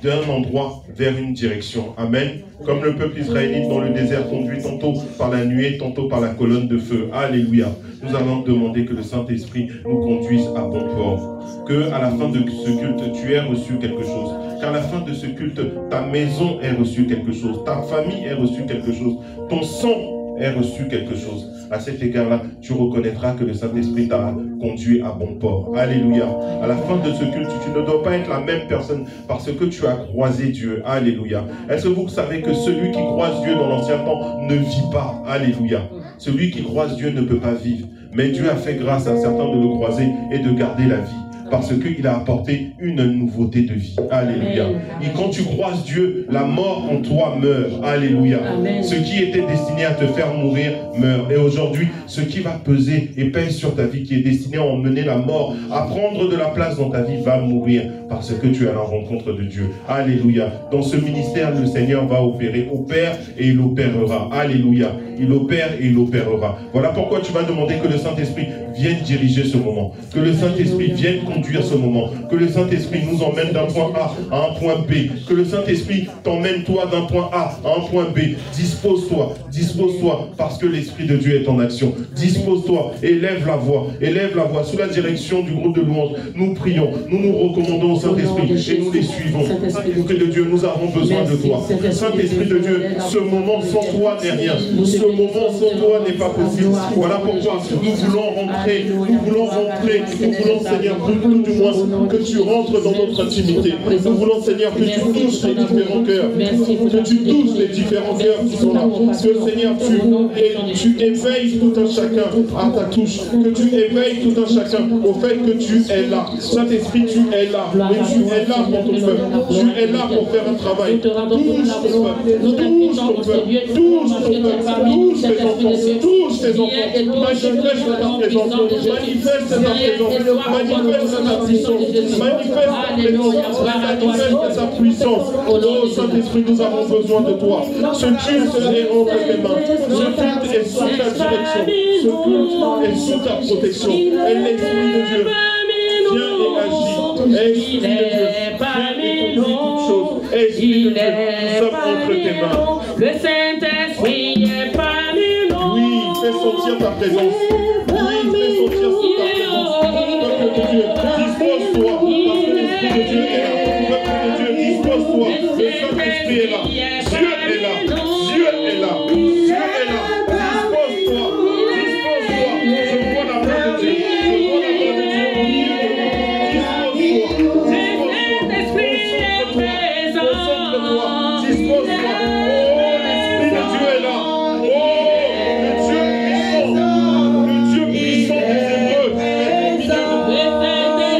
d'un endroit vers une direction. Amen. Comme le peuple israélite dans le désert conduit tantôt par la nuée, tantôt par la colonne de feu. Alléluia. Nous allons demander que le Saint-Esprit nous conduise à bon port. Que à la fin de ce culte, tu aies reçu quelque chose. Qu'à la fin de ce culte, ta maison ait reçu quelque chose. Ta famille ait reçu quelque chose. Ton sang ait reçu quelque chose. À cet égard-là, tu reconnaîtras que le Saint-Esprit t'a conduit à bon port. Alléluia. À la fin de ce culte, tu ne dois pas être la même personne parce que tu as croisé Dieu. Alléluia. Est-ce que vous savez que celui qui croise Dieu dans l'ancien temps ne vit pas? Alléluia. Celui qui croise Dieu ne peut pas vivre. Mais Dieu a fait grâce à certains de le croiser et de garder la vie. Parce qu'il a apporté une nouveauté de vie. Alléluia. Et quand tu croises Dieu, la mort en toi meurt. Alléluia. Amen. Ce qui était destiné à te faire mourir meurt. Et aujourd'hui, ce qui va peser et pèse sur ta vie, qui est destiné à emmener la mort, à prendre de la place dans ta vie, va mourir. Parce que tu es à la rencontre de Dieu. Alléluia. Dans ce ministère, le Seigneur va opérer. Opère et il opérera. Alléluia. Il opère et il opérera. Voilà pourquoi tu vas demander que le Saint-Esprit vienne diriger ce moment. Que le Saint-Esprit vienne conduire conduire ce moment. Que le Saint-Esprit nous emmène d'un point A à un point B. Que le Saint-Esprit t'emmène toi d'un point A à un point B. Dispose-toi, parce que l'Esprit de Dieu est en action. Dispose-toi, élève la voix sous la direction du groupe de louanges. Nous prions, nous nous recommandons au Saint-Esprit et nous les suivons. Saint-Esprit de Dieu, nous avons besoin de toi. Saint-Esprit de Dieu, ce moment sans toi n'est rien. Ce moment sans toi n'est pas possible. Voilà pourquoi nous voulons rentrer, Seigneur, tout du moins que tu rentres dans notre intimité. Nous voulons, Seigneur, que tu touches les différents cœurs, que tu touches les différents cœurs qui sont là. Que, Seigneur, tu éveilles tout un chacun à ta touche, que tu éveilles tout un chacun au fait que tu es là. Saint-Esprit, tu es là, et tu es là pour ton peuple. Tu es là pour faire un travail. Touche ton peuple, touche ton peuple, touche tes enfants, touche tes enfants. Manifeste ta présence, manifeste ta puissance, manifeste ta puissance. Oh Saint-Esprit, nous avons besoin de toi. Ce culte est entre tes mains. Ce culte est sous ta direction. Ce culte est sous ta protection. Et l'Esprit de Dieu vient et agit. Esprit de Dieu, viens et conduis toutes choses. Esprit de Dieu, nous sommes entre tes mains. Le Saint-Esprit est parmi nous. Oui, fais sentir ta présence. Oui, fais sentir ta présence. Peuple de Dieu, dispose-toi, parce que l'Esprit de Dieu est là. Peuple de Dieu, dispose-toi. Le Saint-Esprit est là. Dieu est là. Dieu est là. Dieu est là. Dispose-toi. Dispose-toi. Je vois la main de Dieu. Je vois la main de Dieu au milieu de nous. Dispose-toi. Concentre-toi. Dispose-toi. Oh, l'Esprit de Dieu est là. Oh, le Dieu puissant des Hébreux est au milieu de nous.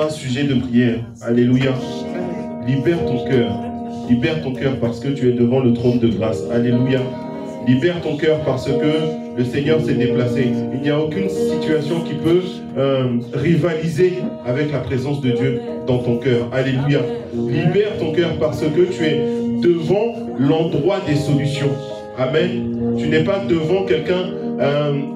un sujet de prière. Alléluia. Libère ton cœur. Libère ton cœur parce que tu es devant le trône de grâce. Alléluia. Libère ton cœur parce que le Seigneur s'est déplacé. Il n'y a aucune situation qui peut rivaliser avec la présence de Dieu dans ton cœur. Alléluia. Libère ton cœur parce que tu es devant l'endroit des solutions. Amen. Tu n'es pas devant quelqu'un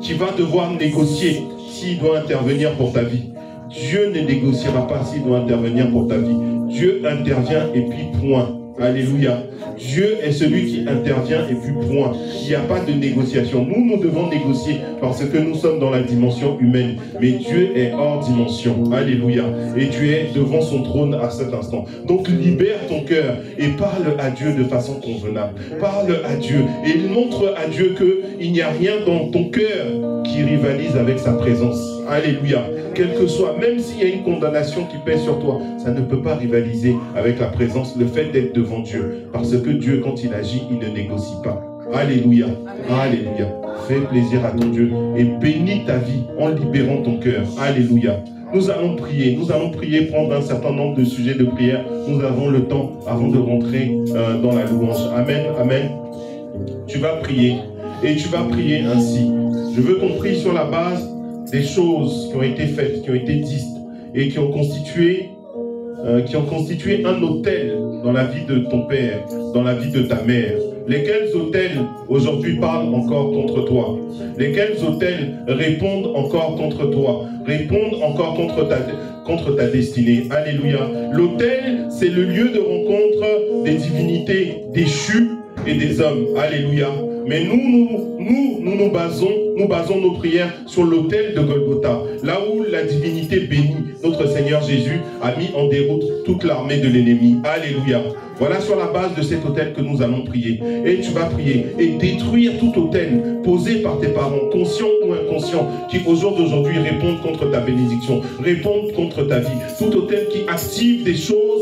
qui va devoir négocier s'il doit intervenir pour ta vie. Dieu ne négociera pas s'il doit intervenir pour ta vie. Dieu intervient et puis point. Alléluia. Dieu est celui qui intervient et puis point. Il n'y a pas de négociation. Nous devons négocier parce que nous sommes dans la dimension humaine. Mais Dieu est hors dimension. Alléluia. Et tu es devant son trône à cet instant. Donc libère ton cœur et parle à Dieu de façon convenable. Parle à Dieu et montre à Dieu qu'il n'y a rien dans ton cœur qui rivalise avec sa présence. Alléluia. Quel que soit, même s'il y a une condamnation qui pèse sur toi, ça ne peut pas rivaliser avec la présence, le fait d'être devant Dieu. Parce que Dieu, quand il agit, il ne négocie pas. Alléluia. Alléluia. Fais plaisir à ton Dieu et bénis ta vie en libérant ton cœur. Alléluia. Nous allons prier, prendre un certain nombre de sujets de prière. Nous avons le temps avant de rentrer dans la louange. Amen, amen. Tu vas prier et tu vas prier ainsi. Je veux qu'on prie sur la base des choses qui ont été faites, qui ont été dites et qui ont constitué un autel dans la vie de ton père, dans la vie de ta mère. Lesquels autels aujourd'hui parlent encore contre toi? Lesquels autels répondent encore contre toi? Répondent encore contre ta destinée? Alléluia. L'autel, c'est le lieu de rencontre des divinités déchues et des hommes. Alléluia. Mais nous basons nos prières sur l'autel de Golgotha, là où la divinité bénie, notre Seigneur Jésus, a mis en déroute toute l'armée de l'ennemi. Alléluia. Voilà sur la base de cet autel que nous allons prier. Et tu vas prier et détruire tout autel posé par tes parents, conscients ou inconscients, qui au jour d'aujourd'hui répondent contre ta bénédiction, répondent contre ta vie. Tout autel qui active des choses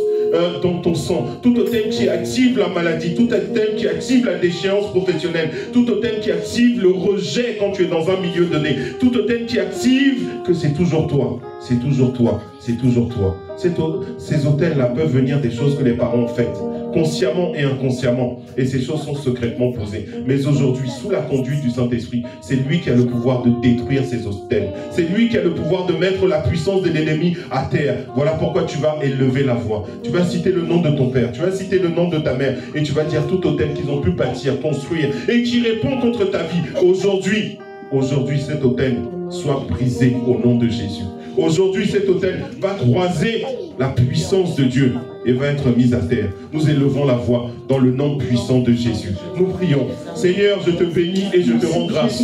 dans ton sang, tout autel qui active la maladie, tout autel qui active la déchéance professionnelle, tout autel qui active le rejet quand tu es dans un milieu donné, tout autel qui active que c'est toujours toi, c'est toujours toi, c'est toujours toi. Ces autels-là peuvent venir des choses que les parents ont faites, consciemment et inconsciemment, et ces choses sont secrètement posées. Mais aujourd'hui, sous la conduite du Saint-Esprit, c'est lui qui a le pouvoir de détruire ces autels. C'est lui qui a le pouvoir de mettre la puissance de l'ennemi à terre. Voilà pourquoi tu vas élever la voix. Tu vas citer le nom de ton père, tu vas citer le nom de ta mère, et tu vas dire tout autel qu'ils ont pu bâtir, construire, et qui répond contre ta vie. Aujourd'hui, cet autel soit brisé au nom de Jésus. Aujourd'hui, cet autel va croiser la puissance de Dieu et va être mise à terre. Nous élevons la voix dans le nom puissant de Jésus. Nous prions. Seigneur, je te bénis et je te rends grâce.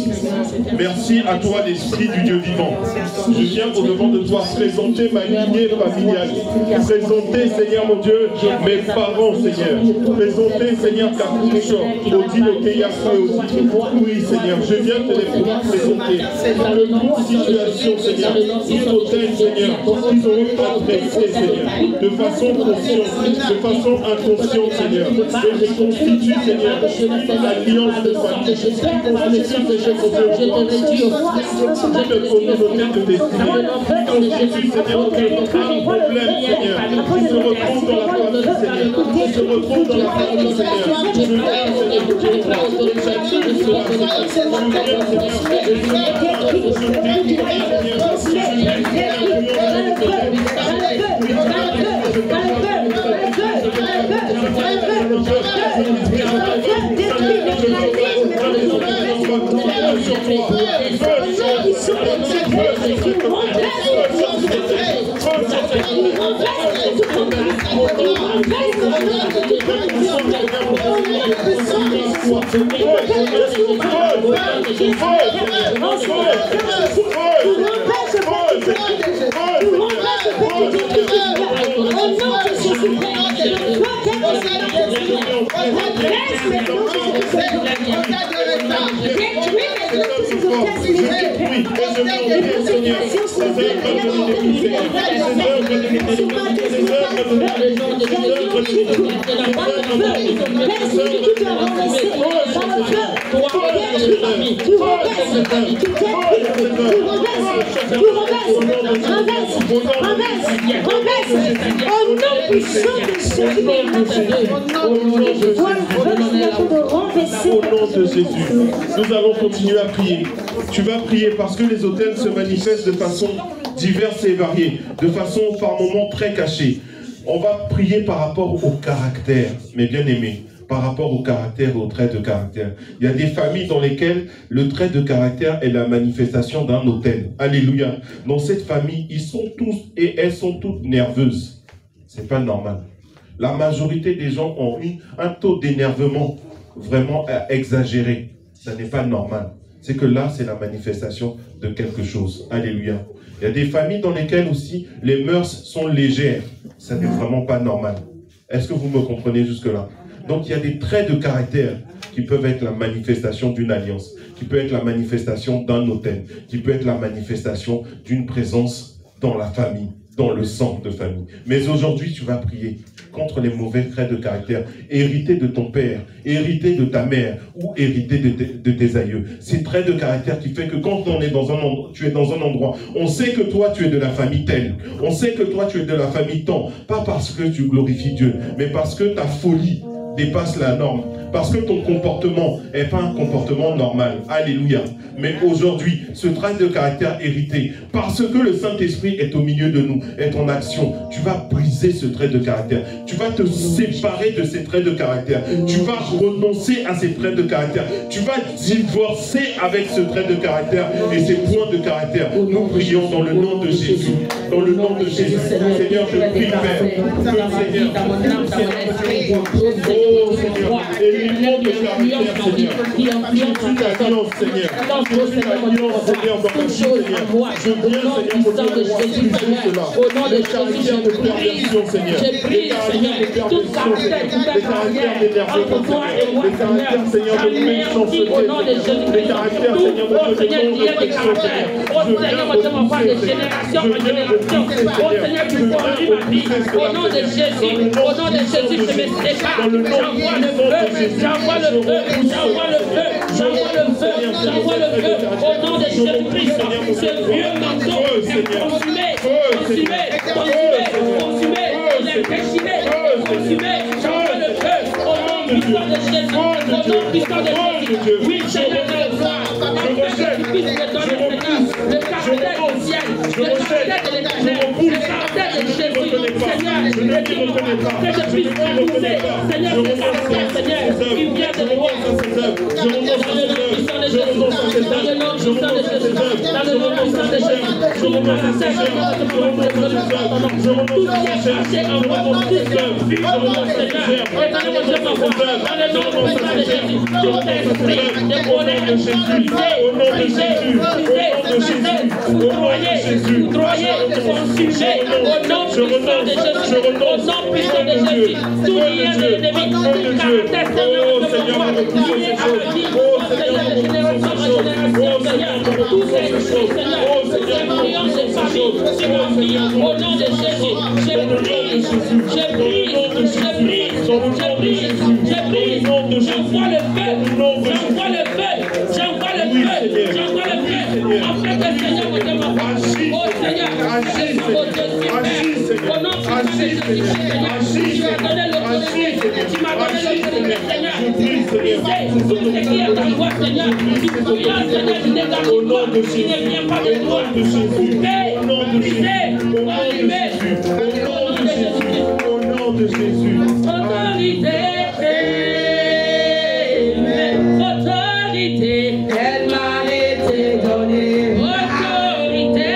Merci à toi, l'Esprit du Dieu vivant. Je viens au-devant de toi présenter ma lignée familiale. Présenter, Seigneur mon Dieu, mes parents, Seigneur. Présenter, Seigneur, ta couche, Odile oui, Seigneur, je viens te les présenter. Dans le nom de situation, Seigneur, tout autel, Seigneur, qu'ils ont adressé, Seigneur, de façon consciente, de façon inconsciente, Seigneur. Et je constitue, Seigneur, l'alliance de famille. Je constitue, Seigneur, toute communauté de destinée. Je constitue, Seigneur, un problème, Seigneur, qui se retrouve dans la famille, Seigneur. Qui se retrouve dans la famille, Seigneur. Je viens, Seigneur, que tu Merci. famille. Tu renverses, tu au nom puissant de Jésus. Au nom de Jésus, nous allons continuer à prier. Tu vas prier parce que les autels se manifestent de façon diverse et variée, de façon par moments très cachée. On va prier par rapport au caractère, mes bien-aimés, par rapport au caractère, au trait de caractère. Il y a des familles dans lesquelles le trait de caractère est la manifestation d'un autel. Alléluia. Dans cette famille, ils sont tous et elles sont toutes nerveuses. C'est pas normal. La majorité des gens ont eu un taux d'énervement vraiment exagéré. Ça n'est pas normal. C'est que là, c'est la manifestation de quelque chose. Alléluia. Il y a des familles dans lesquelles aussi les mœurs sont légères. Ça n'est vraiment pas normal. Est-ce que vous me comprenez jusque-là? Donc il y a des traits de caractère qui peuvent être la manifestation d'une alliance, qui peut être la manifestation d'un autel, qui peut être la manifestation d'une présence dans la famille, dans le sang de famille. Mais aujourd'hui, tu vas prier contre les mauvais traits de caractère, hérités de ton père, hérités de ta mère ou hérités de tes aïeux. Ces traits de caractère qui fait que quand on est dans un endroit, tu es dans un endroit, on sait que toi tu es de la famille telle, on sait que toi tu es de la famille tant, pas parce que tu glorifies Dieu, mais parce que ta folie dépasse la norme, parce que ton comportement n'est pas un comportement normal. Alléluia. Mais aujourd'hui, ce trait de caractère hérité, parce que le Saint-Esprit est au milieu de nous, est en action, tu vas briser ce trait de caractère. Tu vas te séparer de ces traits de caractère. Tu vas renoncer à ces traits de caractère. Tu vas divorcer avec ce trait de caractère et ces points de caractère. Nous prions dans le nom de Jésus. Dans le nom de Jésus. Seigneur, je prie, Père. Oh Seigneur, élimine le caractère, Seigneur. Toute alliance, Seigneur. Toute alliance, Seigneur, dans ma vie, Seigneur. Je viens, Seigneur, pour te voir cela. Les caractères de perversion, Seigneur. Les caractères de perversion, Seigneur. Les caractères d'énervement, Seigneur. Les caractères, Seigneur, de méchanceté, Seigneur. Les caractères, Seigneur, de non-réflexion, Seigneur. Je viens repousser, Seigneur. Je viens repousser, Seigneur. Je viens repousser cela, au nom de Jésus, au nom de Jésus, je me sépare. J'envoie le feu, j'envoie le feu, j'envoie le feu, j'envoie le feu, j'envoie le feu, au nom de Jésus-Christ. Ce vieux manteau est consumé, consumé, consumé, consumé, il est déchiré, consumé, j'envoie le feu, au nom puissant de Jésus, au nom puissant de Jésus. Oui, Seigneur de gloire, le caractère du ciel, le caractère de l'éternel, le caractère de Jésus, Seigneur, que je puisse renoncer, Seigneur, c'est ça, Seigneur, il vient de moi, dans le nom puissant de Jésus, dans le nom puissant de Jésus, dans le nom puissant de Jésus, je renonce à Seigneur, tout ce qui est caché en moi, tout ce qui est vu en moi, Seigneur, et dans le nom puissant de Jésus, tout esprit de bonheur, foudroyer, consumé, au nom puissant de Jésus, au nom puissant de Jésus, tout lien de l'ennemi, tout caractère de Seigneur, lié à la vie, Seigneur, de génération en génération, Seigneur, tout ces esprits, Seigneur, ces influences de famille, sur ma vie, au nom de Jésus, je brise, je brise, je brise, je brise, je brise, j'envoie le feu, j'envoie le feu, j'envoie le feu, j'envoie le feu, afin que Seigneur me demande, oh Seigneur, agis, au nom de Jésus, tu m'as donné l'autorité, tu m'as donné l'autorité, Seigneur, briser tout ce qui est à toi, Seigneur, tu souviens, Seigneur, du négatif, qui ne vient pas de toi, couper, briser, allumer, au nom de Jésus, autorité, autorité, elle m'a été donnée, autorité, autorité,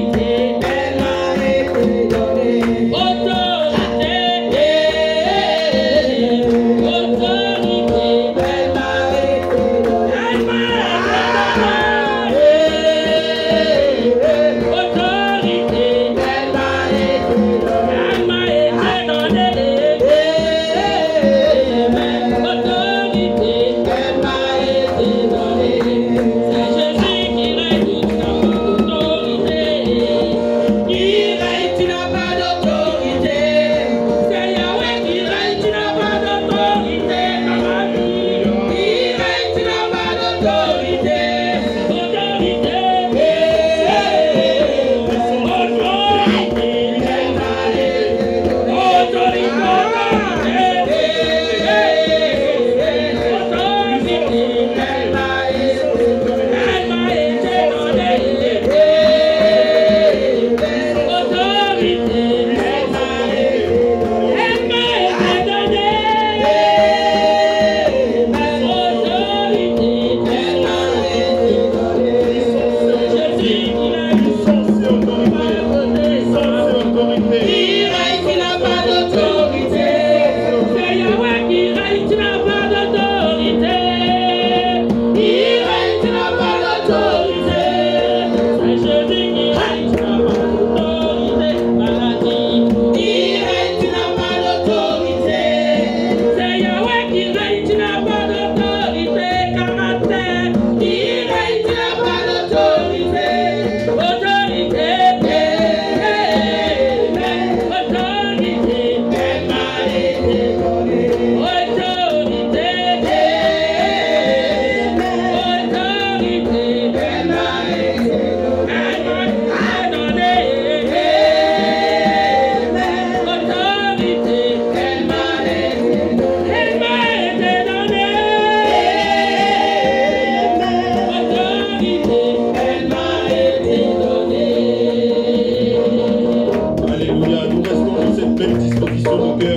elle m'a été donnée, autorité, autorité, elle m'a été donnée, elle m'a été donnée,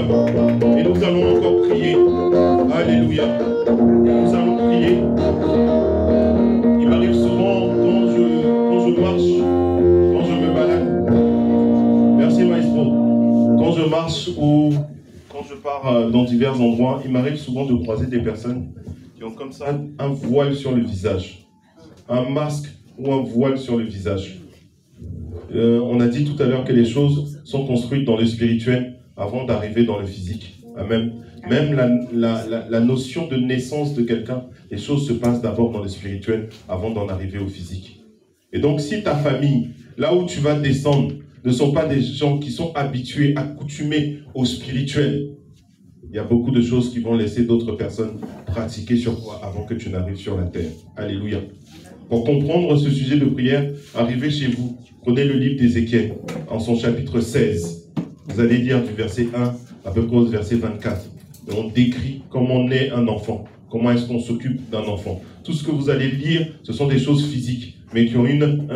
Et nous allons encore prier. Alléluia. Nous allons prier. Il m'arrive souvent quand je marche, quand je me balade. Merci Maestro. Quand je marche ou quand je pars dans divers endroits, il m'arrive souvent de croiser des personnes qui ont comme ça un voile sur le visage. Un masque ou un voile sur le visage. On a dit tout à l'heure que les choses sont construites dans le spirituel avant d'arriver dans le physique. Amen. Même la notion de naissance de quelqu'un, les choses se passent d'abord dans le spirituel avant d'en arriver au physique. Et donc si ta famille, là où tu vas descendre, ne sont pas des gens qui sont habitués, accoutumés au spirituel, il y a beaucoup de choses qui vont laisser d'autres personnes pratiquer sur toi avant que tu n'arrives sur la terre. Alléluia. Pour comprendre ce sujet de prière, arrivez chez vous, prenez le livre d'Ézéchiel, en son chapitre 16. Vous allez lire du verset 1 à peu près au verset 24. Et on décrit comment naît un enfant, comment est-ce qu'on s'occupe d'un enfant. Tout ce que vous allez lire, ce sont des choses physiques, mais qui ont une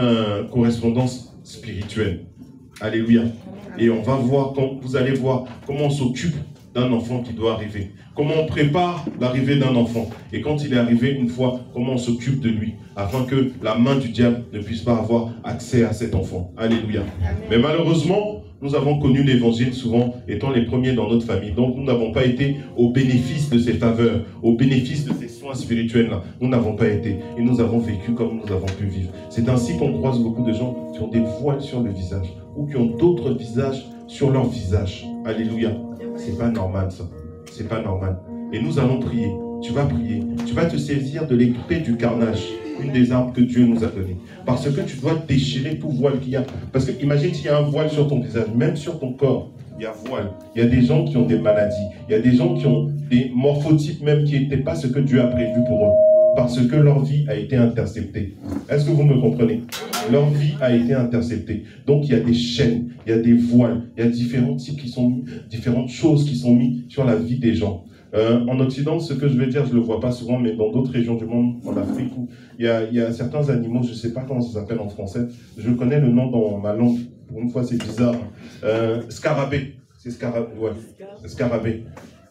correspondance spirituelle. Alléluia. Et on va voir, vous allez voir comment on s'occupe d'un enfant qui doit arriver. Comment on prépare l'arrivée d'un enfant. Et quand il est arrivé une fois, comment on s'occupe de lui. Afin que la main du diable ne puisse pas avoir accès à cet enfant. Alléluia. Mais malheureusement, nous avons connu l'évangile souvent étant les premiers dans notre famille. Donc nous n'avons pas été au bénéfice de ces faveurs, au bénéfice de ces soins spirituels-là. Nous n'avons pas été. Et nous avons vécu comme nous avons pu vivre. C'est ainsi qu'on croise beaucoup de gens qui ont des voiles sur le visage. Ou qui ont d'autres visages sur leur visage. Alléluia. C'est pas normal ça. C'est pas normal. Et nous allons prier. Tu vas prier. Tu vas te saisir de l'épée du carnage. Une des armes que Dieu nous a données. Parce que tu dois déchirer tout voile qu'il y a. Parce que imagine s'il y a un voile sur ton visage, même sur ton corps, il y a voile. Il y a des gens qui ont des maladies. Il y a des gens qui ont des morphotypes même qui n'étaient pas ce que Dieu a prévu pour eux. Parce que leur vie a été interceptée. Est-ce que vous me comprenez? Leur vie a été interceptée. Donc il y a des chaînes, il y a des voiles, il y a différents types qui sont mis, différentes choses qui sont mises sur la vie des gens. En Occident, ce que je vais dire, je ne le vois pas souvent, mais dans d'autres régions du monde, en Afrique, où il y a certains animaux, je ne sais pas comment ça s'appelle en français, je connais le nom dans ma langue, pour une fois c'est bizarre, scarabée, c'est scarabée, ouais, scarabée.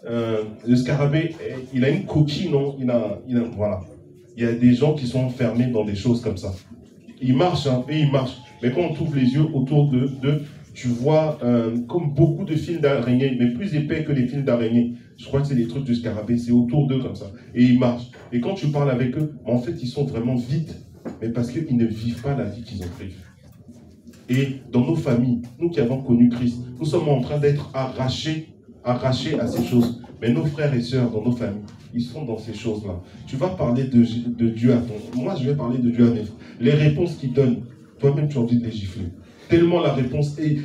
Le scarabée, il a une coquille, non, voilà. Il y a des gens qui sont enfermés dans des choses comme ça. Ils marchent, hein, et ils marchent, mais quand on ouvre les yeux autour d'eux, tu vois comme beaucoup de fils d'araignée, mais plus épais que les fils d'araignée. Je crois que c'est des trucs du scarabée, c'est autour d'eux comme ça. Et ils marchent. Et quand tu parles avec eux, en fait, ils sont vraiment vides, mais parce qu'ils ne vivent pas la vie qu'ils ont prévue. Et dans nos familles, nous qui avons connu Christ, nous sommes en train d'être arrachés à ces choses. Mais nos frères et sœurs dans nos familles, ils sont dans ces choses-là. Tu vas parler de Dieu à ton... Moi, je vais parler de Dieu à mes frères. Les réponses qu'ils donnent, toi-même, tu as envie de les gifler. Tellement la réponse... Et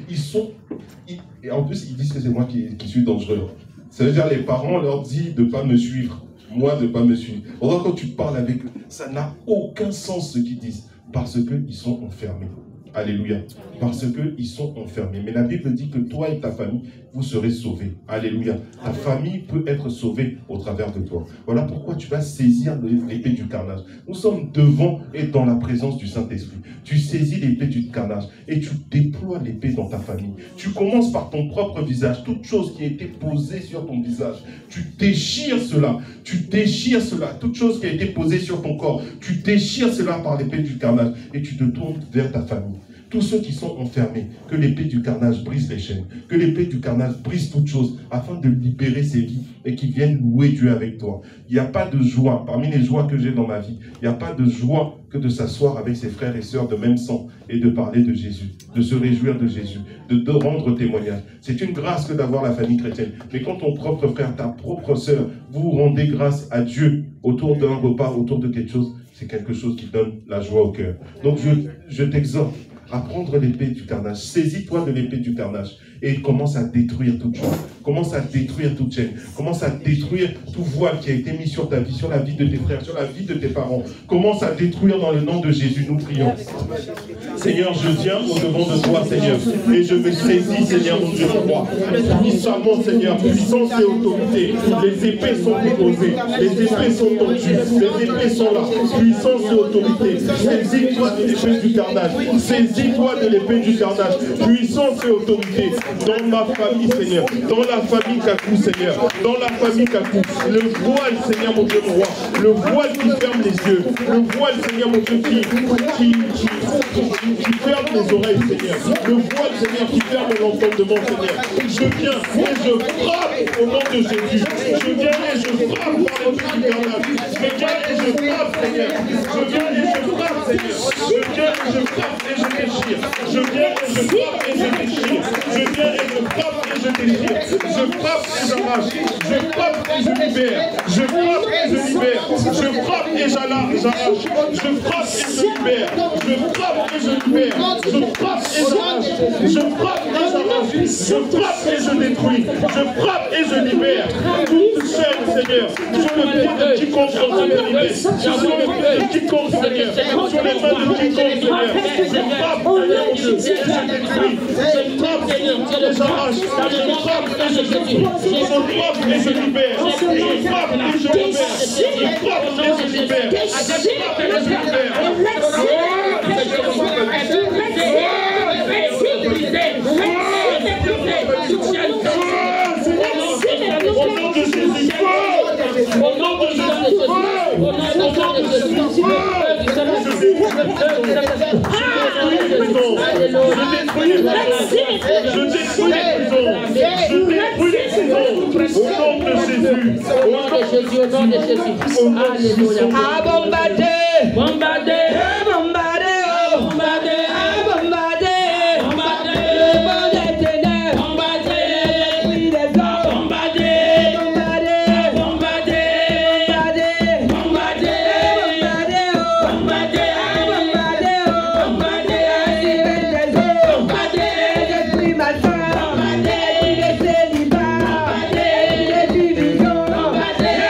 et en plus, ils disent que c'est moi qui suis dangereux. Ça veut dire les parents leur disent de ne pas me suivre. Moi, de ne pas me suivre. Or, quand tu parles avec eux, ça n'a aucun sens ce qu'ils disent. Parce qu'ils sont enfermés. Alléluia. Parce qu'ils sont enfermés. Mais la Bible dit que toi et ta famille, vous serez sauvés. Alléluia. Ta famille peut être sauvée au travers de toi. Voilà pourquoi tu vas saisir l'épée du carnage. Nous sommes devant et dans la présence du Saint-Esprit. Tu saisis l'épée du carnage et tu déploies l'épée dans ta famille. Tu commences par ton propre visage. Toute chose qui a été posée sur ton visage, tu déchires cela. Tu déchires cela. Toute chose qui a été posée sur ton corps, tu déchires cela par l'épée du carnage et tu te tournes vers ta famille. Tous ceux qui sont enfermés, que l'épée du carnage brise les chaînes, que l'épée du carnage brise toutes choses, afin de libérer ces vies et qu'ils viennent louer Dieu avec toi. Il n'y a pas de joie, parmi les joies que j'ai dans ma vie, il n'y a pas de joie que de s'asseoir avec ses frères et sœurs de même sang et de parler de Jésus, de se réjouir de Jésus, de rendre témoignage. C'est une grâce que d'avoir la famille chrétienne. Mais quand ton propre frère, ta propre sœur, vous rendez grâce à Dieu autour d'un repas, autour de quelque chose, c'est quelque chose qui donne la joie au cœur. Donc je t'exhorte à prendre l'épée du carnage. Saisis-toi de l'épée du carnage et commence à détruire toute chose. Commence à détruire toute chaîne. Commence à détruire tout voile qui a été mis sur ta vie, sur la vie de tes frères, sur la vie de tes parents. Commence à détruire dans le nom de Jésus. Nous prions. Seigneur, je viens au-devant de toi, Seigneur, et je me saisis, Seigneur, mon Dieu, roi. Puissamment, Seigneur, puissance et autorité. Les épées sont déposées, les épées sont tendues, les épées sont là. Puissance et autorité. Saisis-toi de l'épée du carnage. Saisis-toi de l'épée du carnage. Puissance et autorité. Dans ma famille, Seigneur. Dans la famille Kakou, Seigneur. Dans la famille Kakou. Le voile, Seigneur, mon Dieu, roi. Le voile qui ferme les yeux. Le voile, Seigneur, mon Dieu, qui ferme les oreilles, Seigneur. Le voile, Seigneur, qui ferme l'entendement, Seigneur. Je viens et je frappe au nom de Jésus. Je viens et je frappe par l'esprit du carnage. Je viens et je frappe, Seigneur. Je viens et je frappe, Seigneur. Je viens et je frappe et je déchire. Je viens et je frappe et je déchire. Je viens et je frappe et je déchire. Je frappe et j'arrache. Je frappe et je libère. Je frappe et je libère. Je frappe et j'arrache. Je frappe et je libère. Je frappe et je libère. Je frappe et j'arrache. Je frappe et j'arrache. Je frappe et je détruis. Je frappe et je libère. Toute chaîne, Seigneur, sur le pied de quiconque dans cette unité. Sur le pied de quiconque, Seigneur. Sur les mains de quiconque, Seigneur. Je frappe, Seigneur, mon Dieu, et je détruis. Je frappe, Seigneur, et j'arrache. Je frappe et je détruis. Je frappe et je libère. Je frappe et je libère. Je frappe et je libère. Je frappe et je libère. Au nom de Jésus, au nom de Jésus, au nom de Jésus, je détruis les prisons, je détruis les prisons, au nom de Jésus, au nom de Jésus, au nom de Jésus, alléluia. À bombarder, Bombarder, bombarder, bombarder, bombarder, bombarder, le monde est ténèbres, bombarder, puis les hommes, bombarder, bombarder, bombarder, bombarder, bombarder, bombarder, bombarder, bombarder, bombarder, l'esprit malsain, l'esprit de célibat, les divisions, bombarder,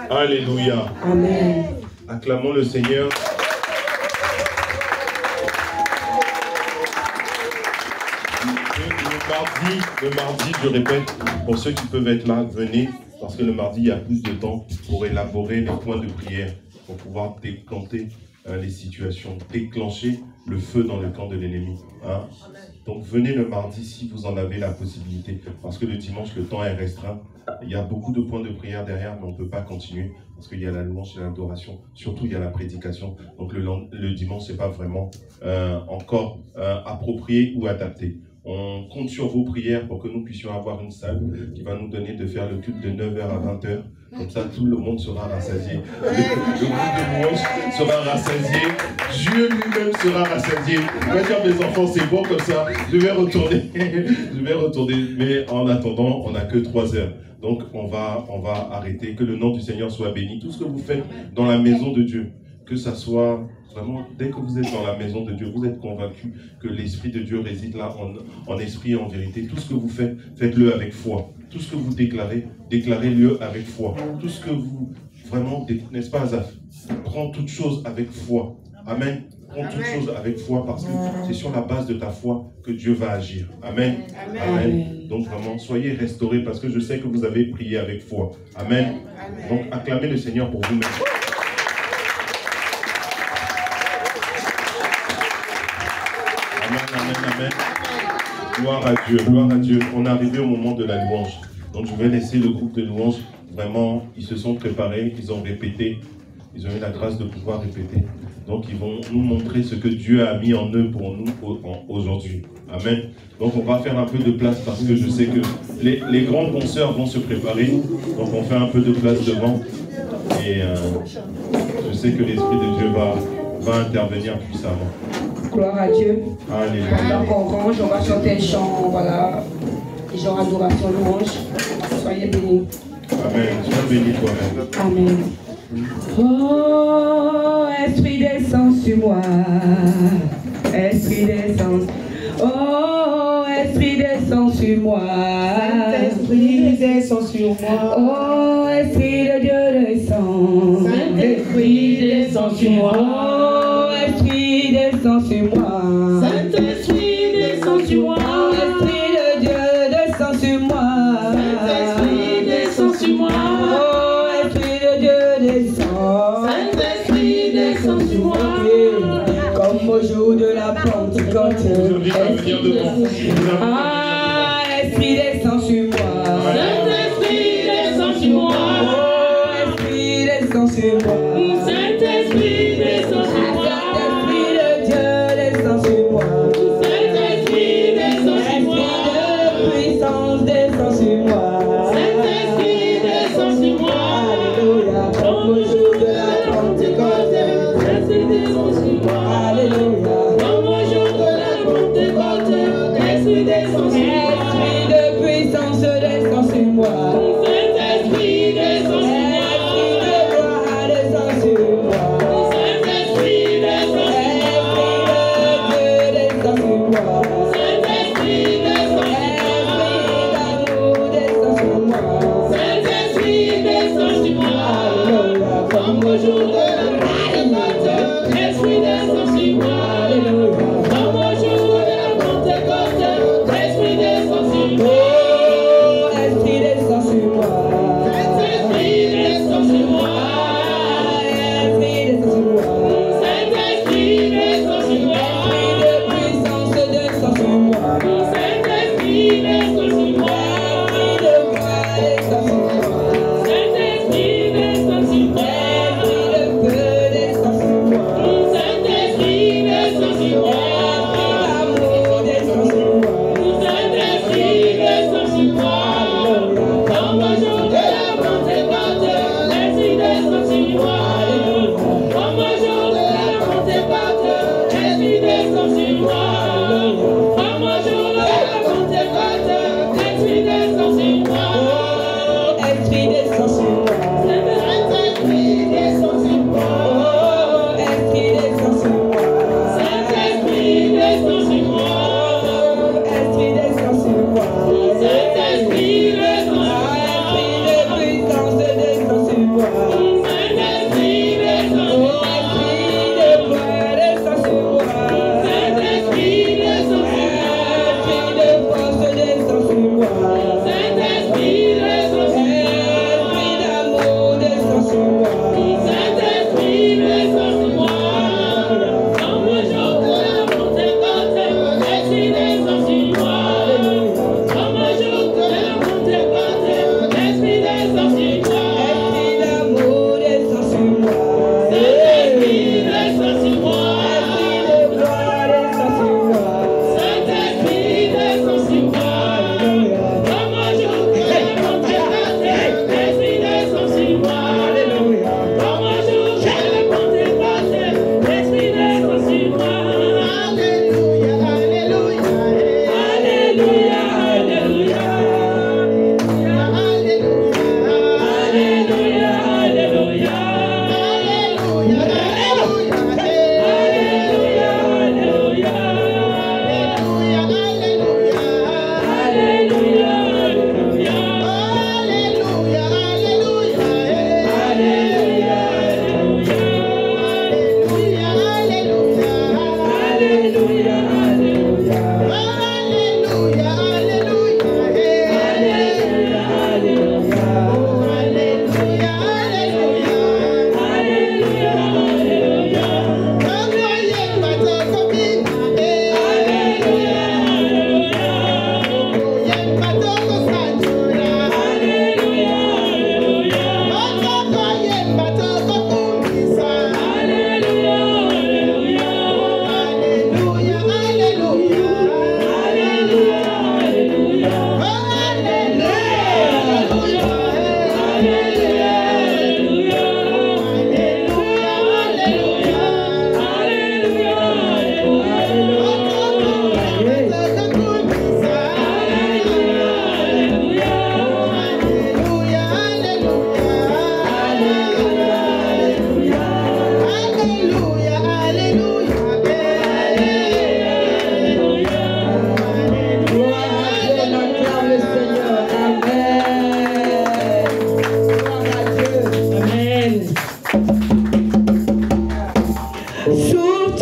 Alléluia. Amen. Acclamons le Seigneur. Le mardi, je répète, pour ceux qui peuvent être là, venez, parce que le mardi, il y a plus de temps pour élaborer les points de prière, pour pouvoir décanter les situations, déclencher le feu dans le camp de l'ennemi. Hein? Donc venez le mardi si vous en avez la possibilité, parce que le dimanche, le temps est restreint. Il y a beaucoup de points de prière derrière, mais on ne peut pas continuer, parce qu'il y a la louange et l'adoration, surtout il y a la prédication. Donc le dimanche, ce n'est pas vraiment encore approprié ou adapté. On compte sur vos prières pour que nous puissions avoir une salle qui va nous donner de faire le culte de 9h à 20h. Comme ça, tout le monde sera rassasié. Le groupe de louange sera rassasié. Dieu lui-même sera rassasié. Je vais dire, mes enfants, c'est bon comme ça. Je vais retourner. Je vais retourner. Mais en attendant, on n'a que 3 heures. Donc, on va arrêter. Que le nom du Seigneur soit béni. Tout ce que vous faites dans la maison de Dieu, que ça soit vraiment, dès que vous êtes dans la maison de Dieu, vous êtes convaincu que l'Esprit de Dieu réside là en esprit et en vérité. Tout ce que vous faites, faites-le avec foi. Tout ce que vous déclarez, déclarez-le avec foi. Tout ce que vous, vraiment, n'est-ce pas, Azaf? Prends toute chose avec foi. Amen. Prends toute chose avec foi parce que c'est sur la base de ta foi que Dieu va agir. Amen. Amen. Donc vraiment, soyez restaurés parce que je sais que vous avez prié avec foi. Amen. Donc acclamez le Seigneur pour vous-même. Amen. Gloire à Dieu, gloire à Dieu. On est arrivé au moment de la louange. Donc je vais laisser le groupe de louange. Vraiment, ils se sont préparés, ils ont répété. Ils ont eu la grâce de pouvoir répéter. Donc ils vont nous montrer ce que Dieu a mis en eux pour nous aujourd'hui. Amen. Donc on va faire un peu de place parce que je sais que les grands concerts vont se préparer. Donc on fait un peu de place devant. Et je sais que l'Esprit de Dieu va intervenir puissamment. Gloire à Dieu. Alléluia. Pendant qu'on range, on va chanter un chant, voilà, genre adoration, louange. Soyez bénis. Amen. Sois béni toi-même. Amen. Oh, Esprit descend sur moi. Esprit descend. Oh, Esprit descend sur moi. Saint-Esprit descend sur moi. Oh, Esprit de Dieu descend. Saint-Esprit descend sur moi. Oh, Esprit descend sur moi. Saint-Esprit descend sur moi. Oh, Esprit de Dieu descend sur moi. Saint-Esprit descend sur moi. Oh, Esprit de Dieu descend. Saint-Esprit descend sur moi. Comme au jour de la Pentecôte. Ah, Esprit descend sur moi. Saint-Esprit descend sur moi. Oh, Esprit descend sur moi. Saint-Esprit descend sur moi. Saint-Esprit de Dieu descend sur moi. Saint-Esprit descend sur moi. Esprit de puissance descend sur moi. Saint-Esprit descend sur moi. Alléluia, comme au jour de la Pentecôte. Esprit descend sur moi. Alléluia. Comme au jour de la Pentecôte. Esprit descend sur moi. Esprit de puissance descend sur moi.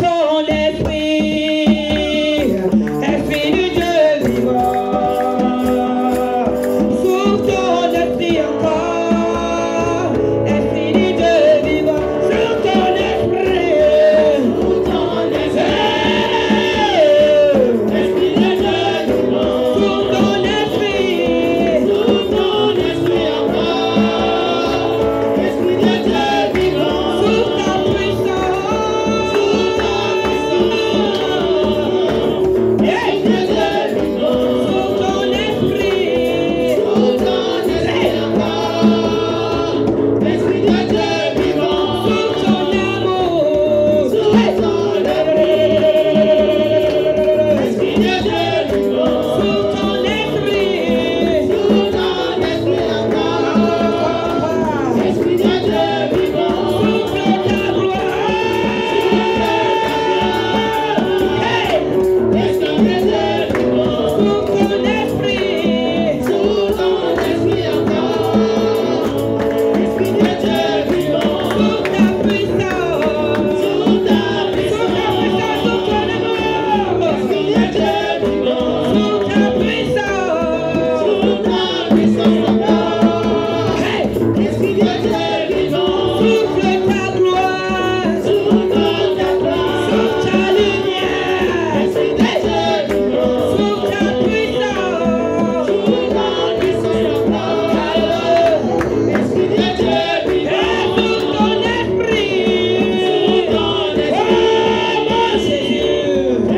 ton esprit, esprit du Dieu vivant. Sous ton esprit encore, esprit du Dieu vivant. Sous ton esprit, sous ton esprit, esprit du Dieu vivant. Sous ton esprit encore, esprit de Dieu vivant. Sous ta puissance, sous ta puissance, esprit de Dieu vivant. Sous ton esprit encore, esprit de Dieu vivant. Sous ton amour, sous ton esprit, esprit de Dieu vivant. Sous ton esprit encore, esprit de Dieu vivant. Souffle ta gloire, hey, esprit de Dieu vivant. Sous ton esprit encore, esprit de Dieu vivant. Sous ta puissance, sous ta puissance, sous ton amour, esprit de Dieu vivant. Sous ta puissance encore, hey, esprit de Dieu vivant. Souffle ta gloire, souffle ta lumière, esprit de Dieu vivant. Souffle ta puissance encore, esprit de Dieu vivant. Sous ton esprit, oh mon Jésus,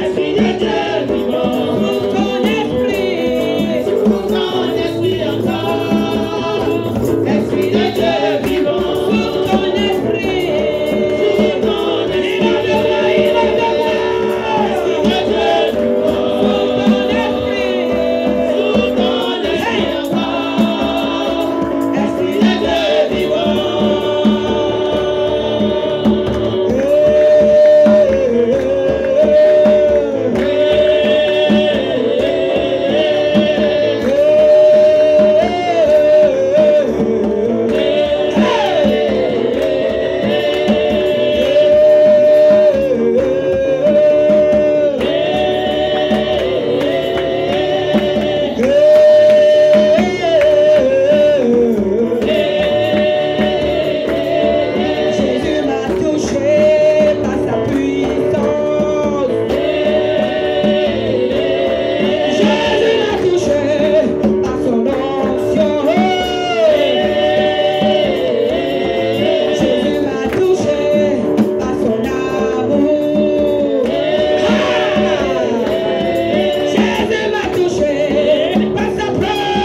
esprit de Dieu vivant. Sous ton esprit encore, esprit de Dieu vivant. Sous ton esprit, Jésus m'a touché par sa puissance. Jésus m'a touché par son onction. Jésus m'a touché par son amour. Jésus m'a touché par sa présence.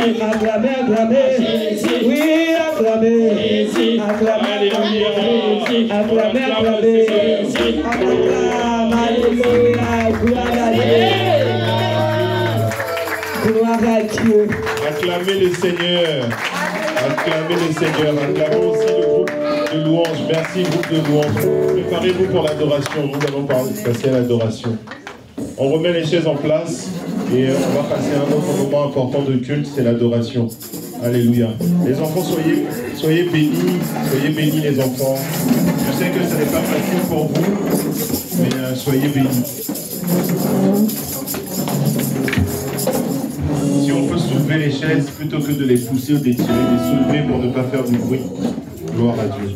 Acclamez, acclamez. Oui, acclamez. Acclamez, acclamez. Acclamez, acclamez. Alléluia. Gloire à Dieu. Gloire à Dieu. Acclamez le Seigneur. Acclamez le Seigneur. Acclamez aussi le groupe de louanges. Merci, groupe de louanges. Préparez-vous pour l'adoration. Nous allons passer à l'adoration. On remet les chaises en place et on va passer à un autre moment important de culte, c'est l'adoration. Alléluia. Les enfants, soyez bénis les enfants. Je sais que ce n'est pas facile pour vous, mais soyez bénis. Si on peut soulever les chaises plutôt que de les pousser ou de les tirer, les soulever pour ne pas faire du bruit. Gloire à Dieu.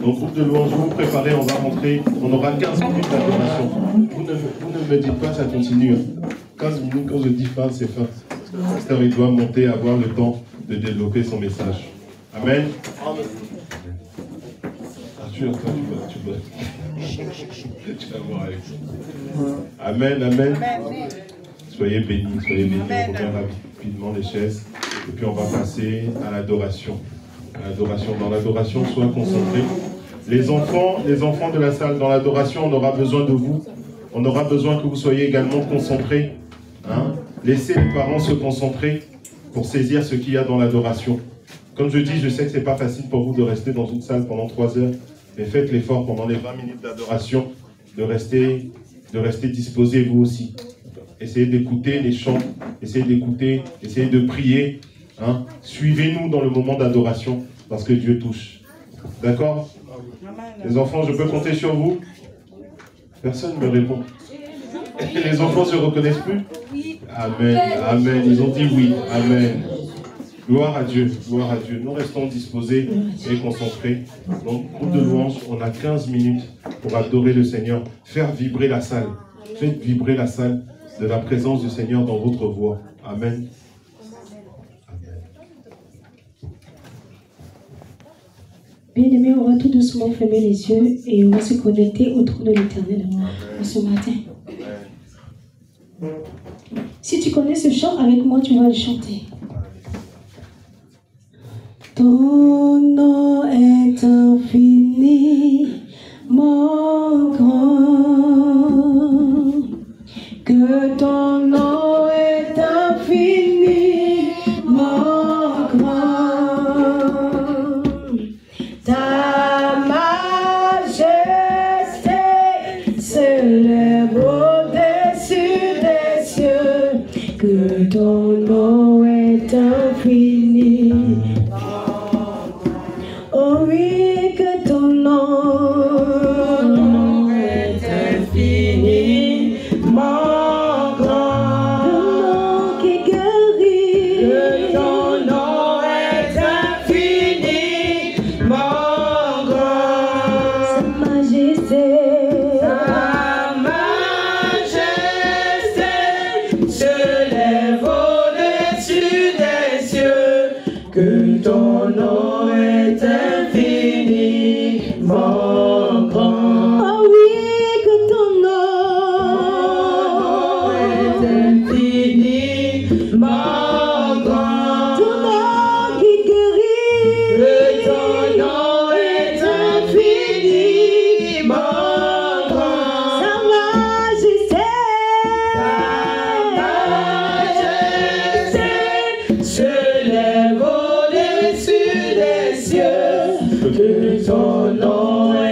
Donc, groupe de louanges, vous préparez, on va rentrer, on aura 15 minutes d'adoration. Vous ne me dites pas, ça continue. 15 minutes, quand je dis fin, c'est fin. Le pasteur, il doit monter, avoir le temps de développer son message. Amen. Arthur, toi, tu vas voir avec ça. Amen, amen. Soyez bénis, soyez bénis. On remet rapidement les chaises. Et puis, on va passer à l'adoration. Dans l'adoration, soyez concentrés. Les enfants de la salle, dans l'adoration, on aura besoin de vous. On aura besoin que vous soyez également concentrés. Hein? Laissez les parents se concentrer pour saisir ce qu'il y a dans l'adoration. Comme je dis, je sais que ce n'est pas facile pour vous de rester dans une salle pendant 3 heures, mais faites l'effort pendant les 20 minutes d'adoration de rester disposés vous aussi. Essayez d'écouter les chants, essayez d'écouter, essayez de prier. Hein? Suivez-nous dans le moment d'adoration parce que Dieu touche. D'accord? Les enfants, je peux compter sur vous? Personne ne me répond. Les enfants ne se reconnaissent plus? Amen, amen. Ils ont dit oui, amen. Gloire à Dieu, gloire à Dieu. Nous restons disposés et concentrés. Donc, groupe de louanges, on a 15 minutes pour adorer le Seigneur. Faire vibrer la salle. Faites vibrer la salle de la présence du Seigneur dans votre voix. Amen. Bien-aimés, on va tout doucement fermer les yeux et on va se connecter au trône de l'Éternel ce matin. Si tu connais ce chant avec moi, tu vas le chanter. Ton nom est infiniment grand, que ton nom est infiniment grand. Ta majesté s'élève au-dessus des cieux, que ton nom est infini. Oh oui, que ton nom est infiniment grand. Le nom qui guérit, que ton nom est infiniment grand. Sa majesté se lève au-dessus des cieux, que ton nom est infiniment grand. Oh oui, que ton nom est infiniment grand. Ton nom qui guérit, que ton nom est infiniment grand. Sa majesté se lève au-dessus des cieux, que ton nom est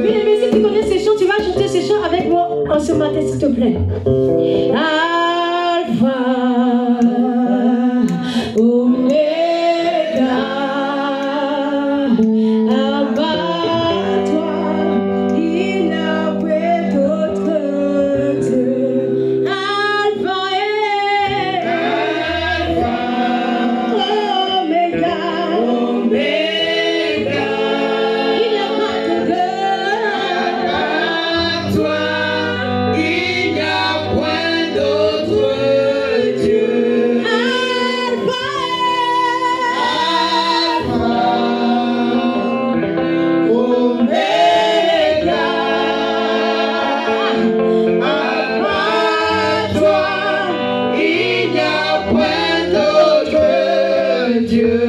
Bien-aimé, si tu connais ces chants, tu vas ajouter ces chants avec moi en ce matin, s'il te plaît. Alpha, Omega, abat-toi, il n'a pas d'autre Dieu. Alpha et Omega, il n'a pas de Toi, il n'y a point d'autre Dieu. Alpha Oméga, à toi, il n'y a point d'autre Dieu.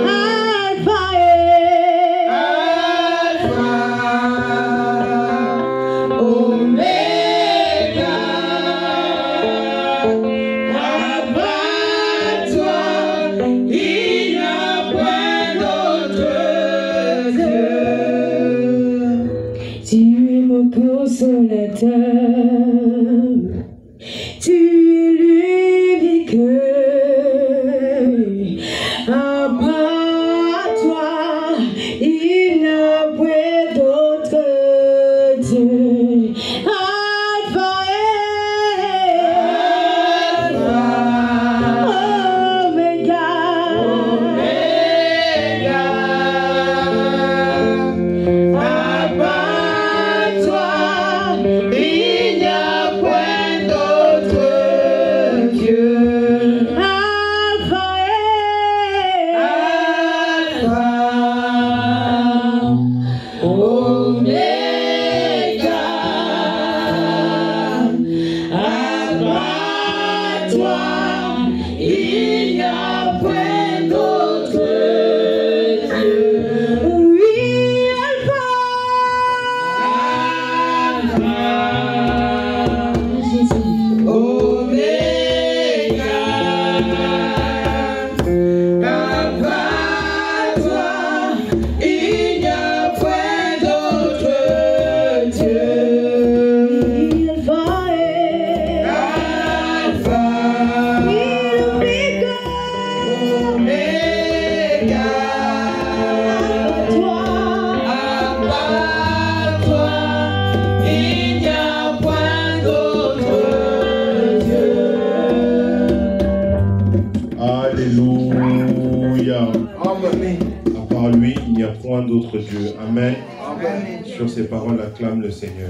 Alpha Oméga, abat-toi, il n'y a point d'autre Dieu. Tu es mon consolateur, tu es l'unique. À part toi, il n'a point d'autre Dieu. Alpha et Omega. Abat-toi, il n'y a point d'autre Dieu. Alpha et Oméga, abat-toi, il n'y a point d'autre Dieu. oui, Alpha. Jésus. Oméga, abat-toi, il n'y a point d'autre Dieu. Alpha et Alpha, Omega. Oméga, Toi. abat-toi, il n'y a point d'autre Dieu. Alléluia. À part lui, il n'y a point d'autre Dieu. Amen. Sur ces paroles, acclame le Seigneur.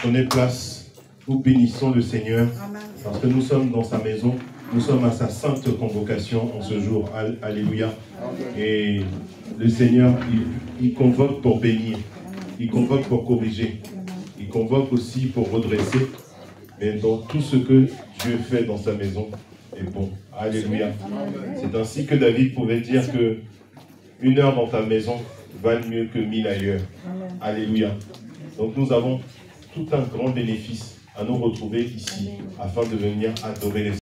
Prenez place. Nous bénissons le Seigneur parce que nous sommes dans sa maison. Nous sommes à sa sainte convocation en ce jour. Alléluia. Et le Seigneur, il convoque pour bénir. Il convoque pour corriger. Il convoque aussi pour redresser. Mais dans tout ce que Dieu fait dans sa maison est bon. Alléluia. C'est ainsi que David pouvait dire que 1 heure dans ta maison valent mieux que 1000 ailleurs. Alléluia. Donc nous avons tout un grand bénéfice à nous retrouver ici afin de venir adorer les